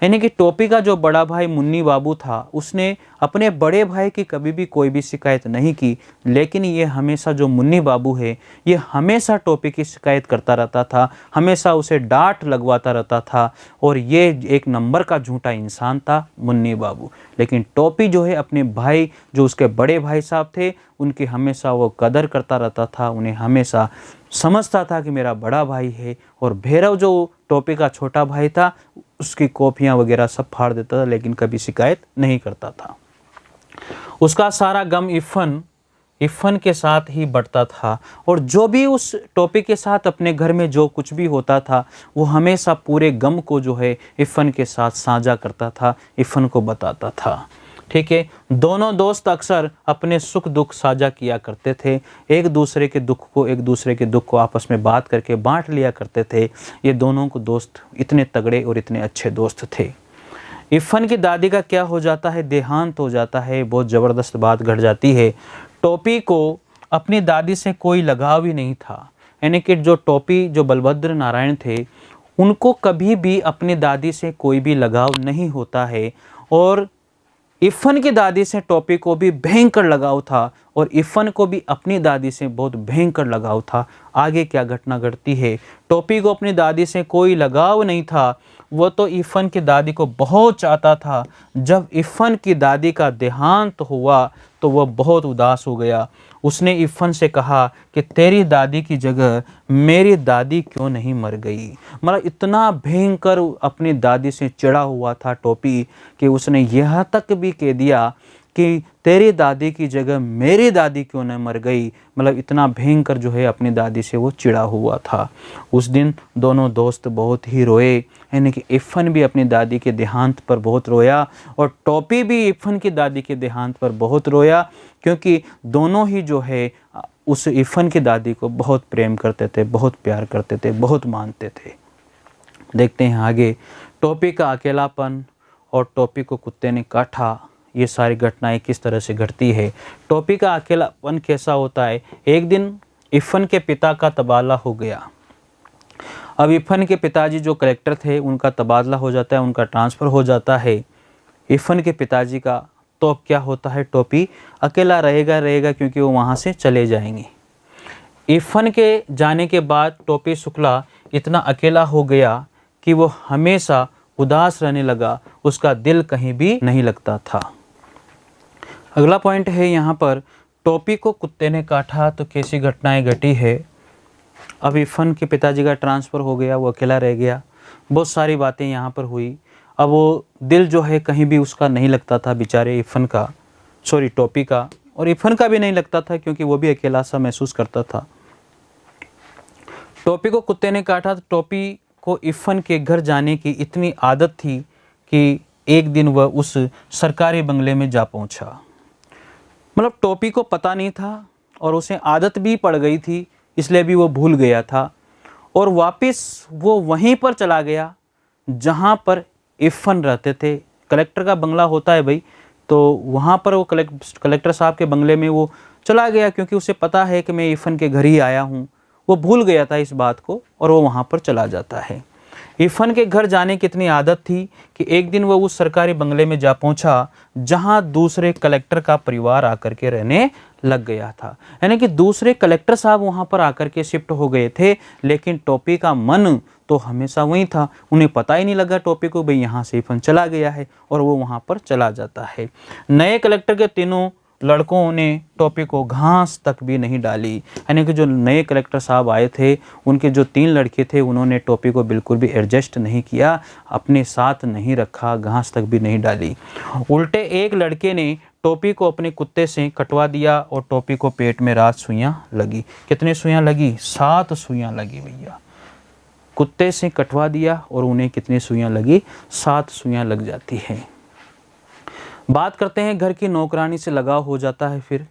यानी कि टोपी का जो बड़ा भाई मुन्नी बाबू था उसने अपने बड़े भाई की कभी भी कोई भी शिकायत नहीं की, लेकिन ये हमेशा जो मुन्नी बाबू है ये हमेशा टोपी की शिकायत करता रहता था, हमेशा उसे डांट लगवाता रहता था, और ये एक नंबर का झूठा इंसान था मुन्नी बाबू। लेकिन टोपी जो है अपने भाई, जो उसके बड़े भाई साहब थे, उनकी हमेशा वो कदर करता रहता था, उन्हें हमेशा समझता था कि मेरा बड़ा भाई है। और भैरव जो टोपी का छोटा भाई था उसकी कॉपियाँ वगैरह सब फाड़ देता था, लेकिन कभी शिकायत नहीं करता था। उसका सारा गम इफ़न के साथ ही बढ़ता था, और जो भी उस टोपी के साथ अपने घर में जो कुछ भी होता था वो हमेशा पूरे गम को जो है इफ़न के साथ साझा करता था, इफ़न को बताता था। ठीक है, दोनों दोस्त अक्सर अपने सुख दुख साझा किया करते थे, एक दूसरे के दुख को आपस में बात करके बांट लिया करते थे। ये दोनों को दोस्त इतने तगड़े और इतने अच्छे दोस्त थे। इफ़न की दादी का क्या हो जाता है? देहांत हो जाता है। बहुत ज़बरदस्त बात घट जाती है। टोपी को अपनी दादी से कोई लगाव ही नहीं था, यानी कि जो बलभद्र नारायण थे उनको कभी भी अपनी दादी से कोई भी लगाव नहीं होता है। और इरफान की दादी से टोपी को भी भयंकर लगाव था और इरफान को भी अपनी दादी से बहुत भयंकर लगाव था। आगे क्या घटना घटती है। टोपी को अपनी दादी से कोई लगाव नहीं था, वो तो इरफान की दादी को बहुत चाहता था। जब इरफान की दादी का देहांत हुआ तो वह बहुत उदास हो गया। उसने इरफान से कहा कि तेरी दादी की जगह मेरी दादी क्यों नहीं मर गई। मतलब इतना भयंकर अपनी दादी से चिढ़ा हुआ था टोपी कि उसने यह तक भी कह दिया कि तेरी दादी की जगह मेरी दादी क्यों न मर गई। मतलब इतना भयंकर जो है अपनी दादी से वो चिढ़ा हुआ था। उस दिन दोनों दोस्त बहुत ही रोए, यानी कि इरफान भी अपनी दादी के देहांत पर बहुत रोया और टोपी भी इरफान की दादी के देहांत पर बहुत रोया, क्योंकि दोनों ही जो है उस इरफान की दादी को बहुत प्रेम करते थे, बहुत प्यार करते थे, बहुत मानते थे। देखते हैं आगे। टोपी का अकेलापन और टोपी को कुत्ते ने काटा, ये सारी घटनाएं किस तरह से घटती है। टोपी का अकेलापन कैसा होता है। एक दिन इरफान के पिता का तबादला हो गया। अब इरफान के पिताजी जो कलेक्टर थे उनका तबादला हो जाता है, उनका ट्रांसफ़र हो जाता है इरफान के पिताजी का। तो अब क्या होता है, टोपी अकेला रहेगा क्योंकि वो वहाँ से चले जाएंगे। इरफान के जाने के बाद टोपी शुक्ला इतना अकेला हो गया कि वो हमेशा उदास रहने लगा, उसका दिल कहीं भी नहीं लगता था। अगला पॉइंट है यहाँ पर, टोपी को कुत्ते ने काटा तो कैसी घटनाएं घटी है। अब इरफान के पिताजी का ट्रांसफ़र हो गया, वो अकेला रह गया, बहुत सारी बातें यहाँ पर हुई। अब वो दिल जो है कहीं भी उसका नहीं लगता था बेचारे इरफान का, सॉरी टोपी का, और इरफान का भी नहीं लगता था क्योंकि वो भी अकेला सा महसूस करता था। टोपी को कुत्ते ने काटा तो टोपी को इरफान के घर जाने की इतनी आदत थी कि एक दिन वह उस सरकारी बंगले में जा पहुंचा। मतलब टोपी को पता नहीं था और उसे आदत भी पड़ गई थी, इसलिए भी वो भूल गया था और वापस वो वहीं पर चला गया जहाँ पर इरफान रहते थे। कलेक्टर का बंगला होता है भाई, तो वहाँ पर वो कलेक्टर साहब के बंगले में वो चला गया क्योंकि उसे पता है कि मैं इरफान के घर ही आया हूँ। वो भूल गया था इस बात को और वो वहाँ पर चला जाता है। इरफान के घर जाने की इतनी आदत थी कि एक दिन वो उस सरकारी बंगले में जा पहुंचा जहां दूसरे कलेक्टर का परिवार आकर के रहने लग गया था। यानी कि दूसरे कलेक्टर साहब वहां पर आकर के शिफ्ट हो गए थे, लेकिन टोपी का मन तो हमेशा वहीं था। उन्हें पता ही नहीं लगा टोपी को भाई यहाँ से इरफान चला गया है, और वो वहाँ पर चला जाता है। नए कलेक्टर के तीनों लड़कों ने टोपी को घास तक भी नहीं डाली। यानी कि जो नए कलेक्टर साहब आए थे उनके जो 3 लड़के थे उन्होंने टोपी को बिल्कुल भी एडजस्ट नहीं किया, अपने साथ नहीं रखा, घास तक भी नहीं डाली। उल्टे एक लड़के ने टोपी को अपने कुत्ते से कटवा दिया और टोपी को पेट में रात सुइयां लगी। कितने सुइयां लगी? 7 सुइयां लगी भैया। कुत्ते से कटवा दिया और उन्हें कितनी सुइयां लगी? 7 सुइयां लग जाती हैं। बात करते हैं घर की नौकरानी से लगाव हो जाता है। फिर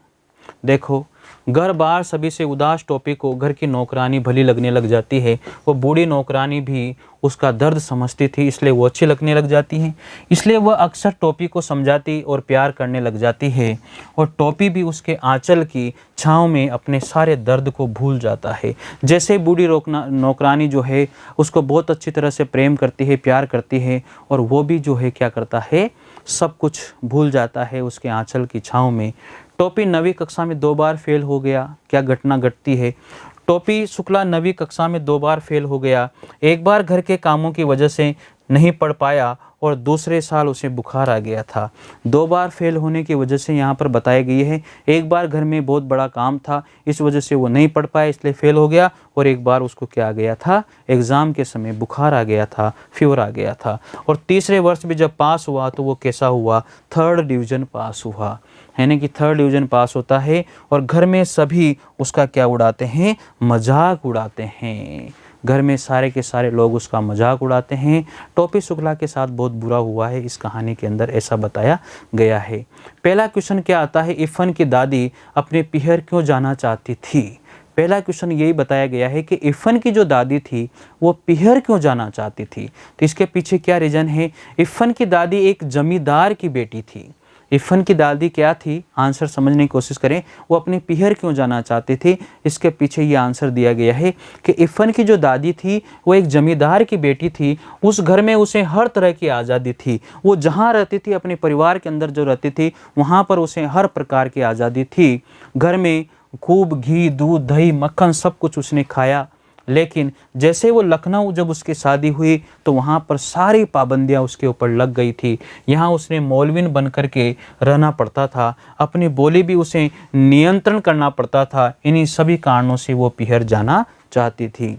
देखो, घर बार सभी से उदास टोपी को घर की नौकरानी भली लगने लग जाती है। वो बूढ़ी नौकरानी भी उसका दर्द समझती थी, इसलिए वो अच्छी लगने लग जाती है। इसलिए वह अक्सर टोपी को समझाती और प्यार करने लग जाती है, और टोपी भी उसके आंचल की छाँव में अपने सारे दर्द को भूल जाता है। जैसे बूढ़ी नौकरानी जो है उसको बहुत अच्छी तरह से प्रेम करती है, प्यार करती है, और वो भी जो है क्या करता है, सब कुछ भूल जाता है उसके आंचल की छाँव में। टोपी 9वीं कक्षा में 2 बार फेल हो गया। क्या घटना घटती है? टोपी शुक्ला 9वीं कक्षा में 2 बार फेल हो गया। एक बार घर के कामों की वजह से नहीं पढ़ पाया और दूसरे साल उसे बुखार आ गया था। 2 बार फेल होने की वजह से यहाँ पर बताई गई है। एक बार घर में बहुत बड़ा काम था, इस वजह से वो नहीं पढ़ पाया, इसलिए फेल हो गया, और एक बार उसको क्या आ गया था, एग्ज़ाम के समय बुखार आ गया था, फीवर आ गया था। और तीसरे वर्ष भी जब पास हुआ तो वो कैसा हुआ? 3rd डिवीज़न पास हुआ। यानी कि 3rd डिवीज़न पास होता है और घर में सभी उसका क्या उड़ाते हैं? मजाक उड़ाते हैं। घर में सारे के सारे लोग उसका मजाक उड़ाते हैं। टोपी शुक्ला के साथ बहुत बुरा हुआ है, इस कहानी के अंदर ऐसा बताया गया है। पहला क्वेश्चन क्या आता है? इरफान की दादी अपने पीहर क्यों जाना चाहती थी? पहला क्वेश्चन यही बताया गया है कि इरफान की जो दादी थी वो पीहर क्यों जाना चाहती थी। तो इसके पीछे क्या रीज़न है? इरफान की दादी एक जमींदार की बेटी थी। इफ़न की दादी क्या थी, आंसर समझने की कोशिश करें, वो अपने पीहर क्यों जाना चाहती थी। इसके पीछे ये आंसर दिया गया है कि इफ़न की जो दादी थी वो एक जमींदार की बेटी थी। उस घर में उसे हर तरह की आज़ादी थी। वो जहाँ रहती थी, अपने परिवार के अंदर जो रहती थी, वहाँ पर उसे हर प्रकार की आज़ादी थी। घर में खूब घी, दूध, दही, मक्खन सब कुछ उसने खाया। लेकिन जैसे वो लखनऊ जब उसकी शादी हुई तो वहाँ पर सारी पाबंदियाँ उसके ऊपर लग गई थी। यहाँ उसने मौलवीन बन कर के रहना पड़ता था, अपनी बोली भी उसे नियंत्रण करना पड़ता था। इन्हीं सभी कारणों से वो पीहर जाना चाहती थी।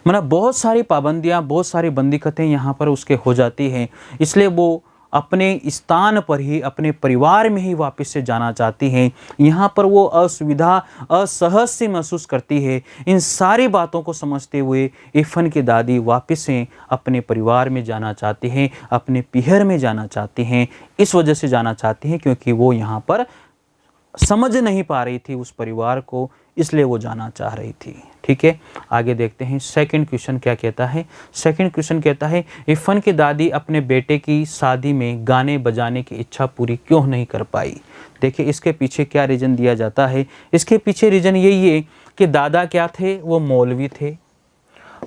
मतलब बहुत सारी पाबंदियाँ, बहुत सारी बंदिखतें यहाँ पर उसके हो जाती हैं, इसलिए वो अपने स्थान पर ही, अपने परिवार में ही वापस से जाना चाहती हैं। यहाँ पर वो असुविधा, असहज सी महसूस करती है। इन सारी बातों को समझते हुए इफ़न की दादी वापस से अपने परिवार में जाना चाहती हैं, अपने पीहर में जाना चाहती हैं। इस वजह से जाना चाहती हैं क्योंकि वो यहाँ पर समझ नहीं पा रही थी उस परिवार को, इसलिए वो जाना चाह रही थी। ठीक है, आगे देखते हैं सेकंड क्वेश्चन क्या कहता है। सेकंड क्वेश्चन कहता है इफ़न की दादी अपने बेटे की शादी में गाने बजाने की इच्छा पूरी क्यों नहीं कर पाई। देखिए इसके पीछे क्या रीज़न दिया जाता है। इसके पीछे रीज़न यही है कि दादा क्या थे, वो मौलवी थे।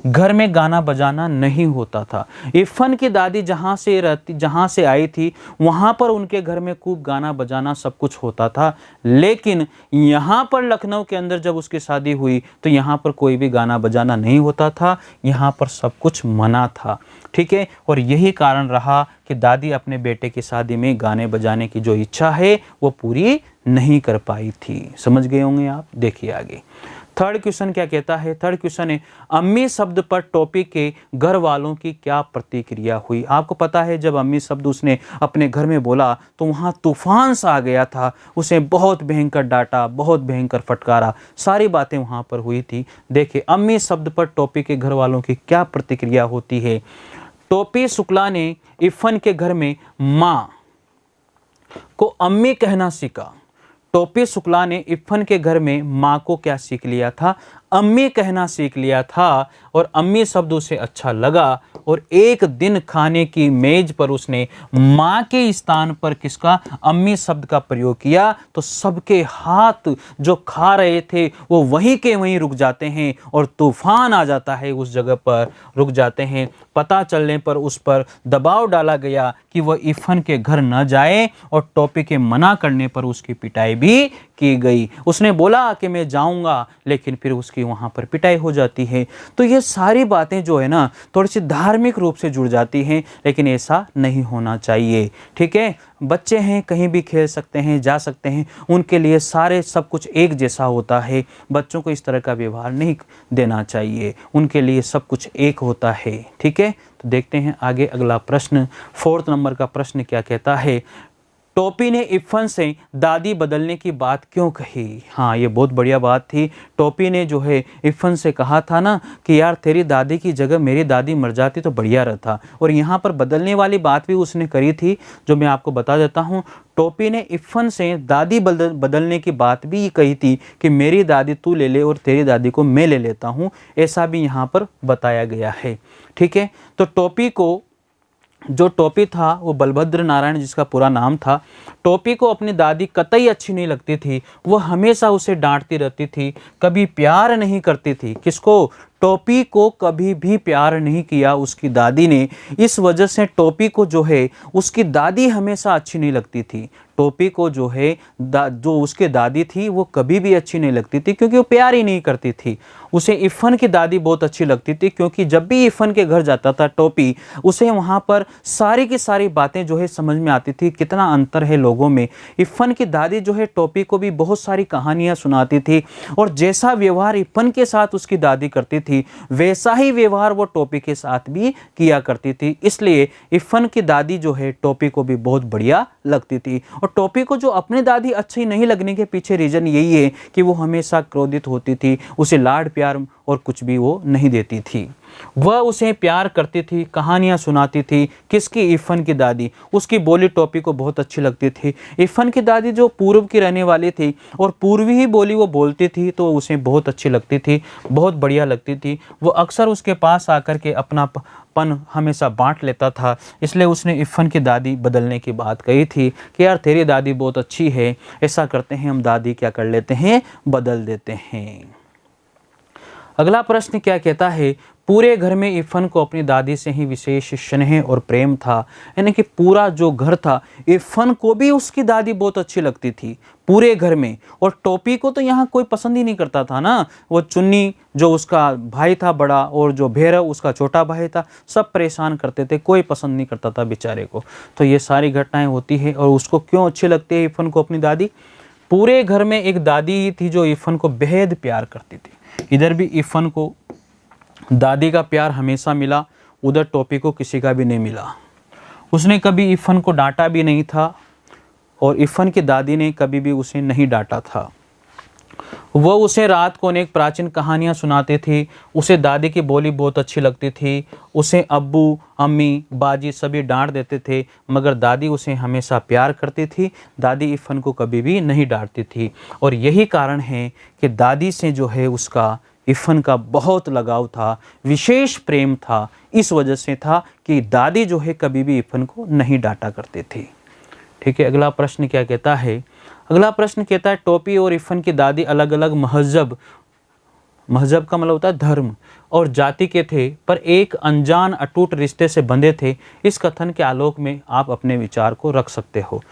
घर में गाना बजाना नहीं होता था। इफ़न की दादी जहाँ से आई थी वहाँ पर उनके घर में खूब गाना बजाना सब कुछ होता था। लेकिन यहाँ पर लखनऊ के अंदर जब उसकी शादी हुई तो यहाँ पर कोई भी गाना बजाना नहीं होता था, यहाँ पर सब कुछ मना था। ठीक है, और यही कारण रहा कि दादी अपने बेटे की शादी में गाने बजाने की जो इच्छा है वो पूरी नहीं कर पाई थी। समझ गए होंगे आप। देखिए आगे थर्ड क्वेश्चन क्या कहता है। थर्ड क्वेश्चन है अम्मी शब्द पर टोपी के घर वालों की क्या प्रतिक्रिया हुई। आपको पता है जब अम्मी शब्द उसने अपने घर में बोला तो वहाँ तूफान सा आ गया था। उसे बहुत भयंकर डांटा, बहुत भयंकर फटकारा, सारी बातें वहाँ पर हुई थी। देखिए अम्मी शब्द पर टोपी के घर वालों की क्या प्रतिक्रिया होती है। टोपी शुक्ला ने इफ़न के घर में माँ को अम्मी कहना सीखा। टोपी शुक्ला ने इफ़न के घर में माँ को क्या सीख लिया था, अम्मी कहना सीख लिया था। और अम्मी शब्द उसे अच्छा लगा और एक दिन खाने की मेज पर उसने माँ के स्थान पर किसका, अम्मी शब्द का प्रयोग किया। तो सबके हाथ जो खा रहे थे वो वहीं के वहीं रुक जाते हैं और तूफान आ जाता है, उस जगह पर रुक जाते हैं। पता चलने पर उस पर दबाव डाला गया कि वह इफ़न के घर न जाए और टोपी के मना करने पर उसकी पिटाई भी की गई। उसने बोला कि मैं जाऊंगा, लेकिन फिर उसकी वहाँ पर पिटाई हो जाती है। तो ये सारी बातें जो है ना थोड़ी सी धार्मिक रूप से जुड़ जाती हैं, लेकिन ऐसा नहीं होना चाहिए। ठीक है, बच्चे हैं, कहीं भी खेल सकते हैं, जा सकते हैं, उनके लिए सारे सब कुछ एक जैसा होता है। बच्चों को इस तरह का व्यवहार नहीं देना चाहिए, उनके लिए सब कुछ एक होता है। ठीक है, तो देखते हैं आगे अगला प्रश्न। 4 नंबर का प्रश्न क्या कहता है। टोपी ने इफ़न से दादी बदलने की बात क्यों कही। हाँ, ये बहुत बढ़िया बात थी। टोपी ने जो है इफ़न से कहा था ना कि यार तेरी दादी की जगह मेरी दादी मर जाती तो बढ़िया रहता, और यहाँ पर बदलने वाली बात भी उसने करी थी, जो मैं आपको बता देता हूँ। टोपी ने इफ़न से दादी बदलने की बात भी कही थी कि मेरी दादी तू ले ले और तेरी दादी को मैं ले लेता हूँ, ऐसा भी यहाँ पर बताया गया है। ठीक है, तो टोपी को, जो टोपी था वो बलभद्र नारायण जिसका पूरा नाम था, टोपी को अपनी दादी कतई अच्छी नहीं लगती थी। वो हमेशा उसे डांटती रहती थी, कभी प्यार नहीं करती थी। किसको? टोपी को कभी भी प्यार नहीं किया उसकी दादी ने। इस वजह से टोपी को जो है उसकी दादी हमेशा अच्छी नहीं लगती थी। टोपी को जो है जो उसके दादी थी वो कभी भी अच्छी नहीं लगती थी, क्योंकि वो प्यार ही नहीं करती थी। उसे इफ़न की दादी बहुत अच्छी लगती थी, क्योंकि जब भी इफ़न के घर जाता था टोपी, उसे वहाँ पर सारी की सारी बातें जो है समझ में आती थी, कितना अंतर है लोगों में। इफ़न की दादी जो है टोपी को भी बहुत सारी कहानियाँ सुनाती थी, और जैसा व्यवहार इफ़न के साथ उसकी दादी करती थी वैसा ही व्यवहार वो टोपी के साथ भी किया करती थी। इसलिए इफ़न की दादी जो है टोपी को भी बहुत बढ़िया लगती थी। और टोपी को जो अपनी दादी अच्छी नहीं लगने के पीछे रीज़न यही है कि वो हमेशा क्रोधित होती थी, उसे लाड प्यार और कुछ भी वो नहीं देती थी। वह उसे प्यार करती थी, कहानियाँ सुनाती थी। किसकी? इरफान की दादी। उसकी बोली टोपी को बहुत अच्छी लगती थी। इरफान की दादी जो पूर्व की रहने वाली थी और पूर्वी ही बोली वो बोलती थी, तो उसे बहुत अच्छी लगती थी, बहुत बढ़िया लगती थी। वो अक्सर उसके पास आकर के अपना पन हमेशा बांट लेता था। इसलिए उसने इरफान की दादी बदलने की बात कही थी कि यार तेरी दादी बहुत अच्छी है, ऐसा करते हैं हम दादी क्या कर लेते हैं, बदल देते हैं। अगला प्रश्न क्या कहता है? पूरे घर में इरफान को अपनी दादी से ही विशेष स्नेह और प्रेम था। यानी कि पूरा जो घर था, इरफान को भी उसकी दादी बहुत अच्छी लगती थी पूरे घर में। और टोपी को तो यहाँ कोई पसंद ही नहीं करता था ना। वो चुन्नी जो उसका भाई था बड़ा और जो भैरव उसका छोटा भाई था, सब परेशान करते थे, कोई पसंद नहीं करता था बेचारे को। तो ये सारी घटनाएं होती है। और उसको क्यों अच्छी लगती है इरफान को अपनी दादी? पूरे घर में एक दादी ही थी जो इरफान को बेहद प्यार करती थी। इधर भी इरफान को दादी का प्यार हमेशा मिला, उधर टोपी को किसी का भी नहीं मिला। उसने कभी इरफान को डांटा भी नहीं था और इरफान की दादी ने कभी भी उसे नहीं डांटा था। वह उसे रात को अनेक प्राचीन कहानियाँ सुनाती थी। उसे दादी की बोली बहुत अच्छी लगती थी। उसे अब्बू, अम्मी, बाजी सभी डांट देते थे, मगर दादी उसे हमेशा प्यार करती थी। दादी इरफान को कभी भी नहीं डांटती थी। और यही कारण है कि दादी से जो है उसका इरफान का बहुत लगाव था, विशेष प्रेम था। इस वजह से था कि दादी जो है कभी भी इरफान को नहीं डांटा करती थी। ठीक है, अगला प्रश्न क्या कहता है? अगला प्रश्न कहता है टोपी और इरफान की दादी अलग अलग मजहब का मतलब होता है धर्म और जाति के थे, पर एक अनजान अटूट रिश्ते से बंधे थे। इस कथन के आलोक में आप अपने विचार को रख सकते हो।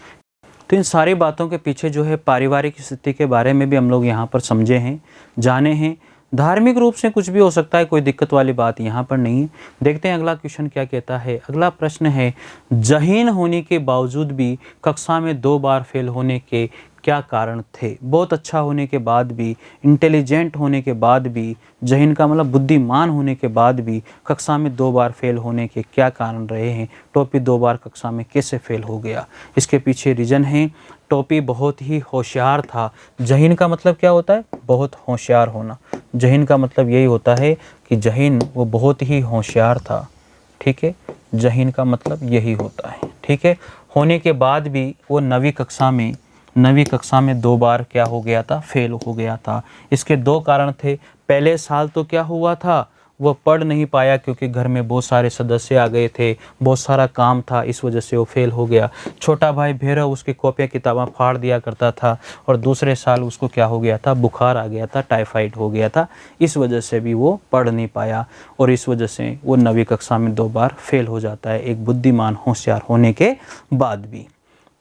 तो इन सारी बातों के पीछे जो है पारिवारिक स्थिति के बारे में भी हम लोग यहाँ पर समझे हैं, जाने हैं। धार्मिक रूप से कुछ भी हो सकता है, कोई दिक्कत वाली बात यहाँ पर नहीं है। देखते हैं अगला क्वेश्चन क्या कहता है। अगला प्रश्न है, जहीन होने के बावजूद भी कक्षा में 2 बार फेल होने के क्या कारण थे? बहुत अच्छा होने के बाद भी, इंटेलिजेंट होने के बाद भी, जहीन का मतलब बुद्धिमान होने के बाद भी कक्षा में 2 बार फेल होने के क्या कारण रहे हैं? टोपी 2 बार कक्षा में कैसे फेल हो गया? इसके पीछे रीज़न है, टोपी बहुत ही होशियार था। जहीन का मतलब क्या होता है? बहुत होशियार होना। जहीन का मतलब यही होता है कि जहीन वो बहुत ही होशियार था। ठीक है, जहीन का मतलब यही होता है। ठीक है, होने के बाद भी वो 9वीं कक्षा में 2 बार क्या हो गया था? फेल हो गया था। इसके 2 कारण थे। पहले साल तो क्या हुआ था, वह पढ़ नहीं पाया क्योंकि घर में बहुत सारे सदस्य आ गए थे, बहुत सारा काम था, इस वजह से वो फेल हो गया। छोटा भाई भैरव उसकी कॉपियाँ किताबें फाड़ दिया करता था। और दूसरे साल उसको क्या हो गया था? बुखार आ गया था, टाइफाइड हो गया था, इस वजह से भी वो पढ़ नहीं पाया। और इस वजह से वो 9वीं कक्षा में 2 बार फेल हो जाता है, एक बुद्धिमान होशियार होने के बाद भी।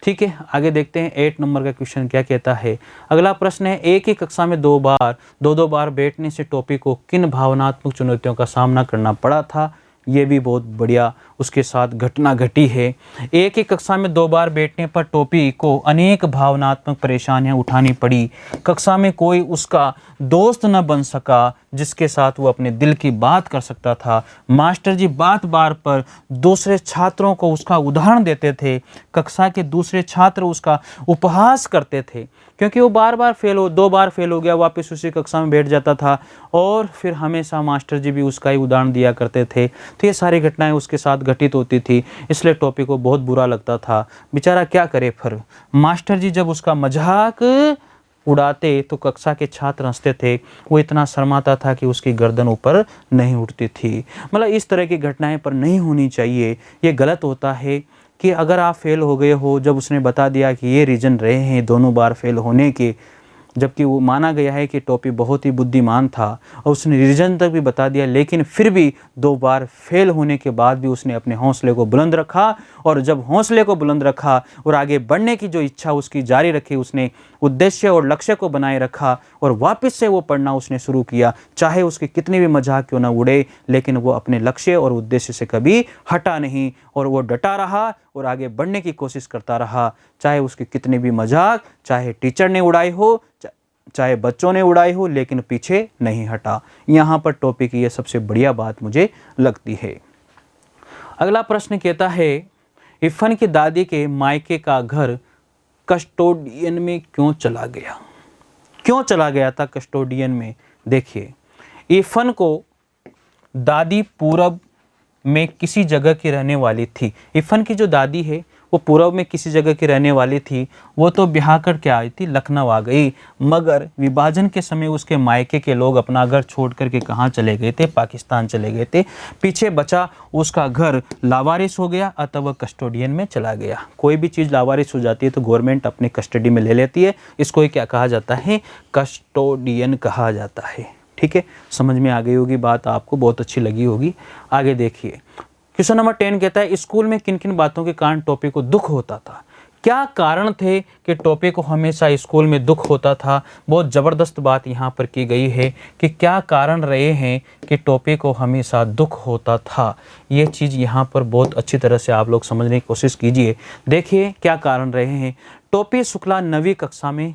ठीक है, आगे देखते हैं 8 नंबर का क्वेश्चन क्या कहता है। अगला प्रश्न है, एक ही कक्षा में 2 बार बैठने से टोपी को किन भावनात्मक चुनौतियों का सामना करना पड़ा था? ये भी बहुत बढ़िया उसके साथ घटना घटी है। एक ही कक्षा में 2 बार बैठने पर टोपी को अनेक भावनात्मक परेशानियां उठानी पड़ी। कक्षा में कोई उसका दोस्त न बन सका जिसके साथ वो अपने दिल की बात कर सकता था। मास्टर जी बात बार पर दूसरे छात्रों को उसका उदाहरण देते थे। कक्षा के दूसरे छात्र उसका उपहास करते थे क्योंकि वो 2 बार फेल हो गया, वापस उसी कक्षा में बैठ जाता था। और फिर हमेशा मास्टर जी भी उसका ही उदाहरण दिया करते थे। तो ये सारी घटनाएं उसके साथ घटित होती थी, इसलिए टोपी को बहुत बुरा लगता था। बेचारा क्या करे फिर। मास्टर जी जब उसका मजाक उड़ाते तो कक्षा के छात्र हंसते थे। वो इतना शर्माता था कि उसकी गर्दन ऊपर नहीं उठती थी। मतलब इस तरह की घटनाएं पर नहीं होनी चाहिए। ये गलत होता है कि अगर आप फेल हो गए हो, जब उसने बता दिया कि ये रीज़न रहे हैं दोनों बार फेल होने के, जबकि वो माना गया है कि टोपी बहुत ही बुद्धिमान था और उसने रीजन तक भी बता दिया, लेकिन फिर भी 2 बार फेल होने के बाद भी उसने अपने हौसले को बुलंद रखा। और जब हौसले को बुलंद रखा और आगे बढ़ने की जो इच्छा उसकी जारी रखी, उसने उद्देश्य और लक्ष्य को बनाए रखा और वापस से वो पढ़ना उसने शुरू किया। चाहे उसके कितने भी मजाक क्यों ना उड़े, लेकिन वो अपने लक्ष्य और उद्देश्य से कभी हटा नहीं और वो डटा रहा और आगे बढ़ने की कोशिश करता रहा। चाहे उसके कितने भी मजाक, चाहे टीचर ने उड़ाए हो, चाहे बच्चों ने उड़ाई हो, लेकिन पीछे नहीं हटा। यहाँ पर टोपी की ये सबसे बढ़िया बात मुझे लगती है। अगला प्रश्न कहता है, इरफान की दादी के मायके का घर कस्टोडियन में क्यों चला गया? क्यों चला गया था कस्टोडियन में? देखिए, इफन को दादी पूरब में किसी जगह की रहने वाली थी। इफन की जो दादी है वो पूर्व में किसी जगह की रहने वाली थी। वो तो ब्याह करके आई थी, लखनऊ आ गई, मगर विभाजन के समय उसके मायके के लोग अपना घर छोड़ करके कहाँ चले गए थे? पाकिस्तान चले गए थे। पीछे बचा उसका घर लावारिस हो गया, अतः वह कस्टोडियन में चला गया। कोई भी चीज़ लावारिस हो जाती है तो गवर्नमेंट अपने कस्टडी में ले लेती है। इसको ही क्या कहा जाता है? कस्टोडियन कहा जाता है। ठीक है, समझ में आ गई होगी बात, आपको बहुत अच्छी लगी होगी। आगे देखिए, क्वेश्चन नंबर 10 कहता है स्कूल में किन किन बातों के कारण टोपी को दुख होता था? क्या कारण थे कि टोपी को हमेशा स्कूल में दुख होता था? बहुत ज़बरदस्त बात यहाँ पर की गई है कि क्या कारण रहे हैं कि टोपी को हमेशा दुख होता था। ये चीज़ यहाँ पर बहुत अच्छी तरह से आप लोग समझने की कोशिश कीजिए। देखिए क्या कारण रहे हैं। टोपी शुक्ला 9वीं कक्षा में,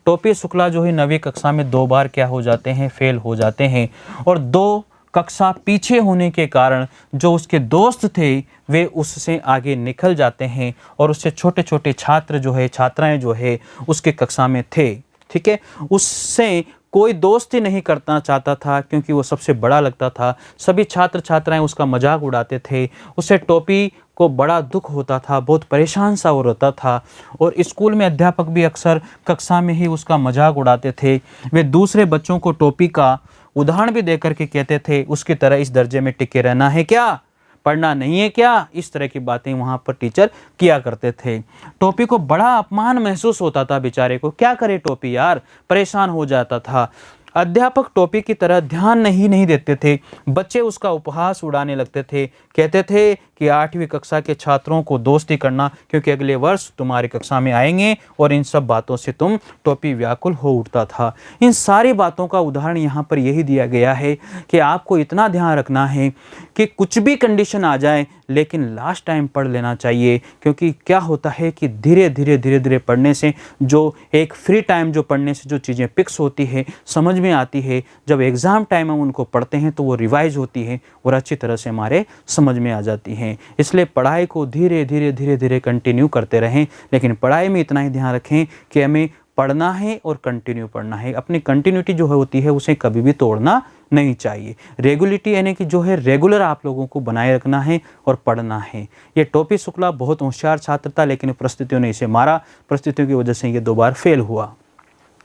टोपी शुक्ला जो है 9वीं कक्षा में 2 बार क्या हो जाते हैं? फेल हो जाते हैं। और 2 कक्षा पीछे होने के कारण जो उसके दोस्त थे वे उससे आगे निकल जाते हैं और उससे छोटे छोटे छात्र जो है, छात्राएं जो है उसके कक्षा में थे। ठीक है, उससे कोई दोस्ती नहीं करना चाहता था क्योंकि वो सबसे बड़ा लगता था। सभी छात्र छात्राएं उसका मजाक उड़ाते थे। उसे टोपी को बड़ा दुख होता था, बहुत परेशान सा हो रहता था। और स्कूल में अध्यापक भी अक्सर कक्षा में ही उसका मजाक उड़ाते थे। वे दूसरे बच्चों को टोपी का उदाहरण भी देकर के कहते थे उसकी तरह इस दर्जे में टिके रहना है क्या? पढ़ना नहीं है क्या? इस तरह की बातें वहाँ पर टीचर किया करते थे। टोपी को बड़ा अपमान महसूस होता था बेचारे को। क्या करे टोपी यार, परेशान हो जाता था। अध्यापक टोपी की तरह ध्यान नहीं देते थे। बच्चे उसका उपहास उड़ाने लगते थे, कहते थे कि 8वीं कक्षा के छात्रों को दोस्ती करना क्योंकि अगले वर्ष तुम्हारी कक्षा में आएंगे, और इन सब बातों से तुम टोपी व्याकुल हो उठता था। इन सारी बातों का उदाहरण यहाँ पर यही दिया गया है कि आपको इतना ध्यान रखना है कि कुछ भी कंडीशन आ जाए लेकिन लास्ट टाइम पढ़ लेना चाहिए। क्योंकि क्या होता है कि धीरे धीरे पढ़ने से जो एक फ्री टाइम जो पढ़ने से जो चीज़ें फिक्स होती है, समझ में आती है, जब एग्ज़ाम टाइम हम उनको पढ़ते हैं तो वो रिवाइज होती है और अच्छी तरह से हमारे समझ में आ जाती हैं। इसलिए पढ़ाई को धीरे धीरे कंटिन्यू करते रहें, लेकिन पढ़ाई में इतना ही ध्यान रखें कि हमें पढ़ना है और कंटिन्यू पढ़ना है। अपनी कंटिन्यूटी जो होती है उसे कभी भी तोड़ना नहीं चाहिए। रेगुलरिटी यानी कि जो है रेगुलर आप लोगों को बनाए रखना है और पढ़ना है। ये टोपी शुक्ला बहुत होशियार छात्र था, लेकिन परिस्थितियों ने इसे मारा। परिस्थितियों की वजह से ये 2 बार फेल हुआ,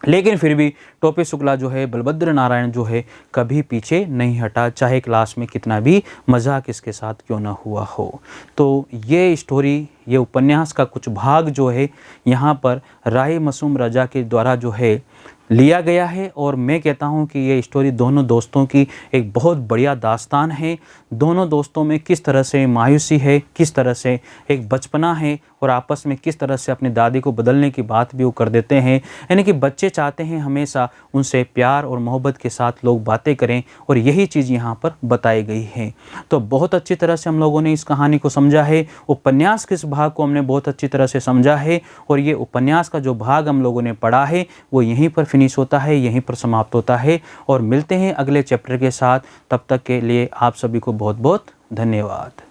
लेकिन फिर भी टोपी शुक्ला जो है, बलभद्र नारायण जो है, कभी पीछे नहीं हटा, चाहे क्लास में कितना भी मजाक इसके साथ क्यों ना हुआ हो। तो ये स्टोरी, ये उपन्यास का कुछ भाग जो है यहाँ पर राय मासूम रजा के द्वारा जो है लिया गया है। और मैं कहता हूँ कि ये स्टोरी दोनों दोस्तों की एक बहुत बढ़िया दास्तान है। दोनों दोस्तों में किस तरह से मायूसी है, किस तरह से एक बचपना है, और आपस में किस तरह से अपनी दादी को बदलने की बात भी वो कर देते हैं। यानी कि बच्चे चाहते हैं हमेशा उनसे प्यार और मोहब्बत के साथ लोग बातें करें, और यही चीज़ यहाँ पर बताई गई है। तो बहुत अच्छी तरह से हम लोगों ने इस कहानी को समझा है। उपन्यास के इस भाग को हमने बहुत अच्छी तरह से समझा है, और ये उपन्यास का जो भाग हम लोगों ने पढ़ा है वो यहीं पर फिनिश होता है, यहीं पर समाप्त होता है। और मिलते हैं अगले चैप्टर के साथ। तब तक के लिए आप सभी को बहुत बहुत धन्यवाद।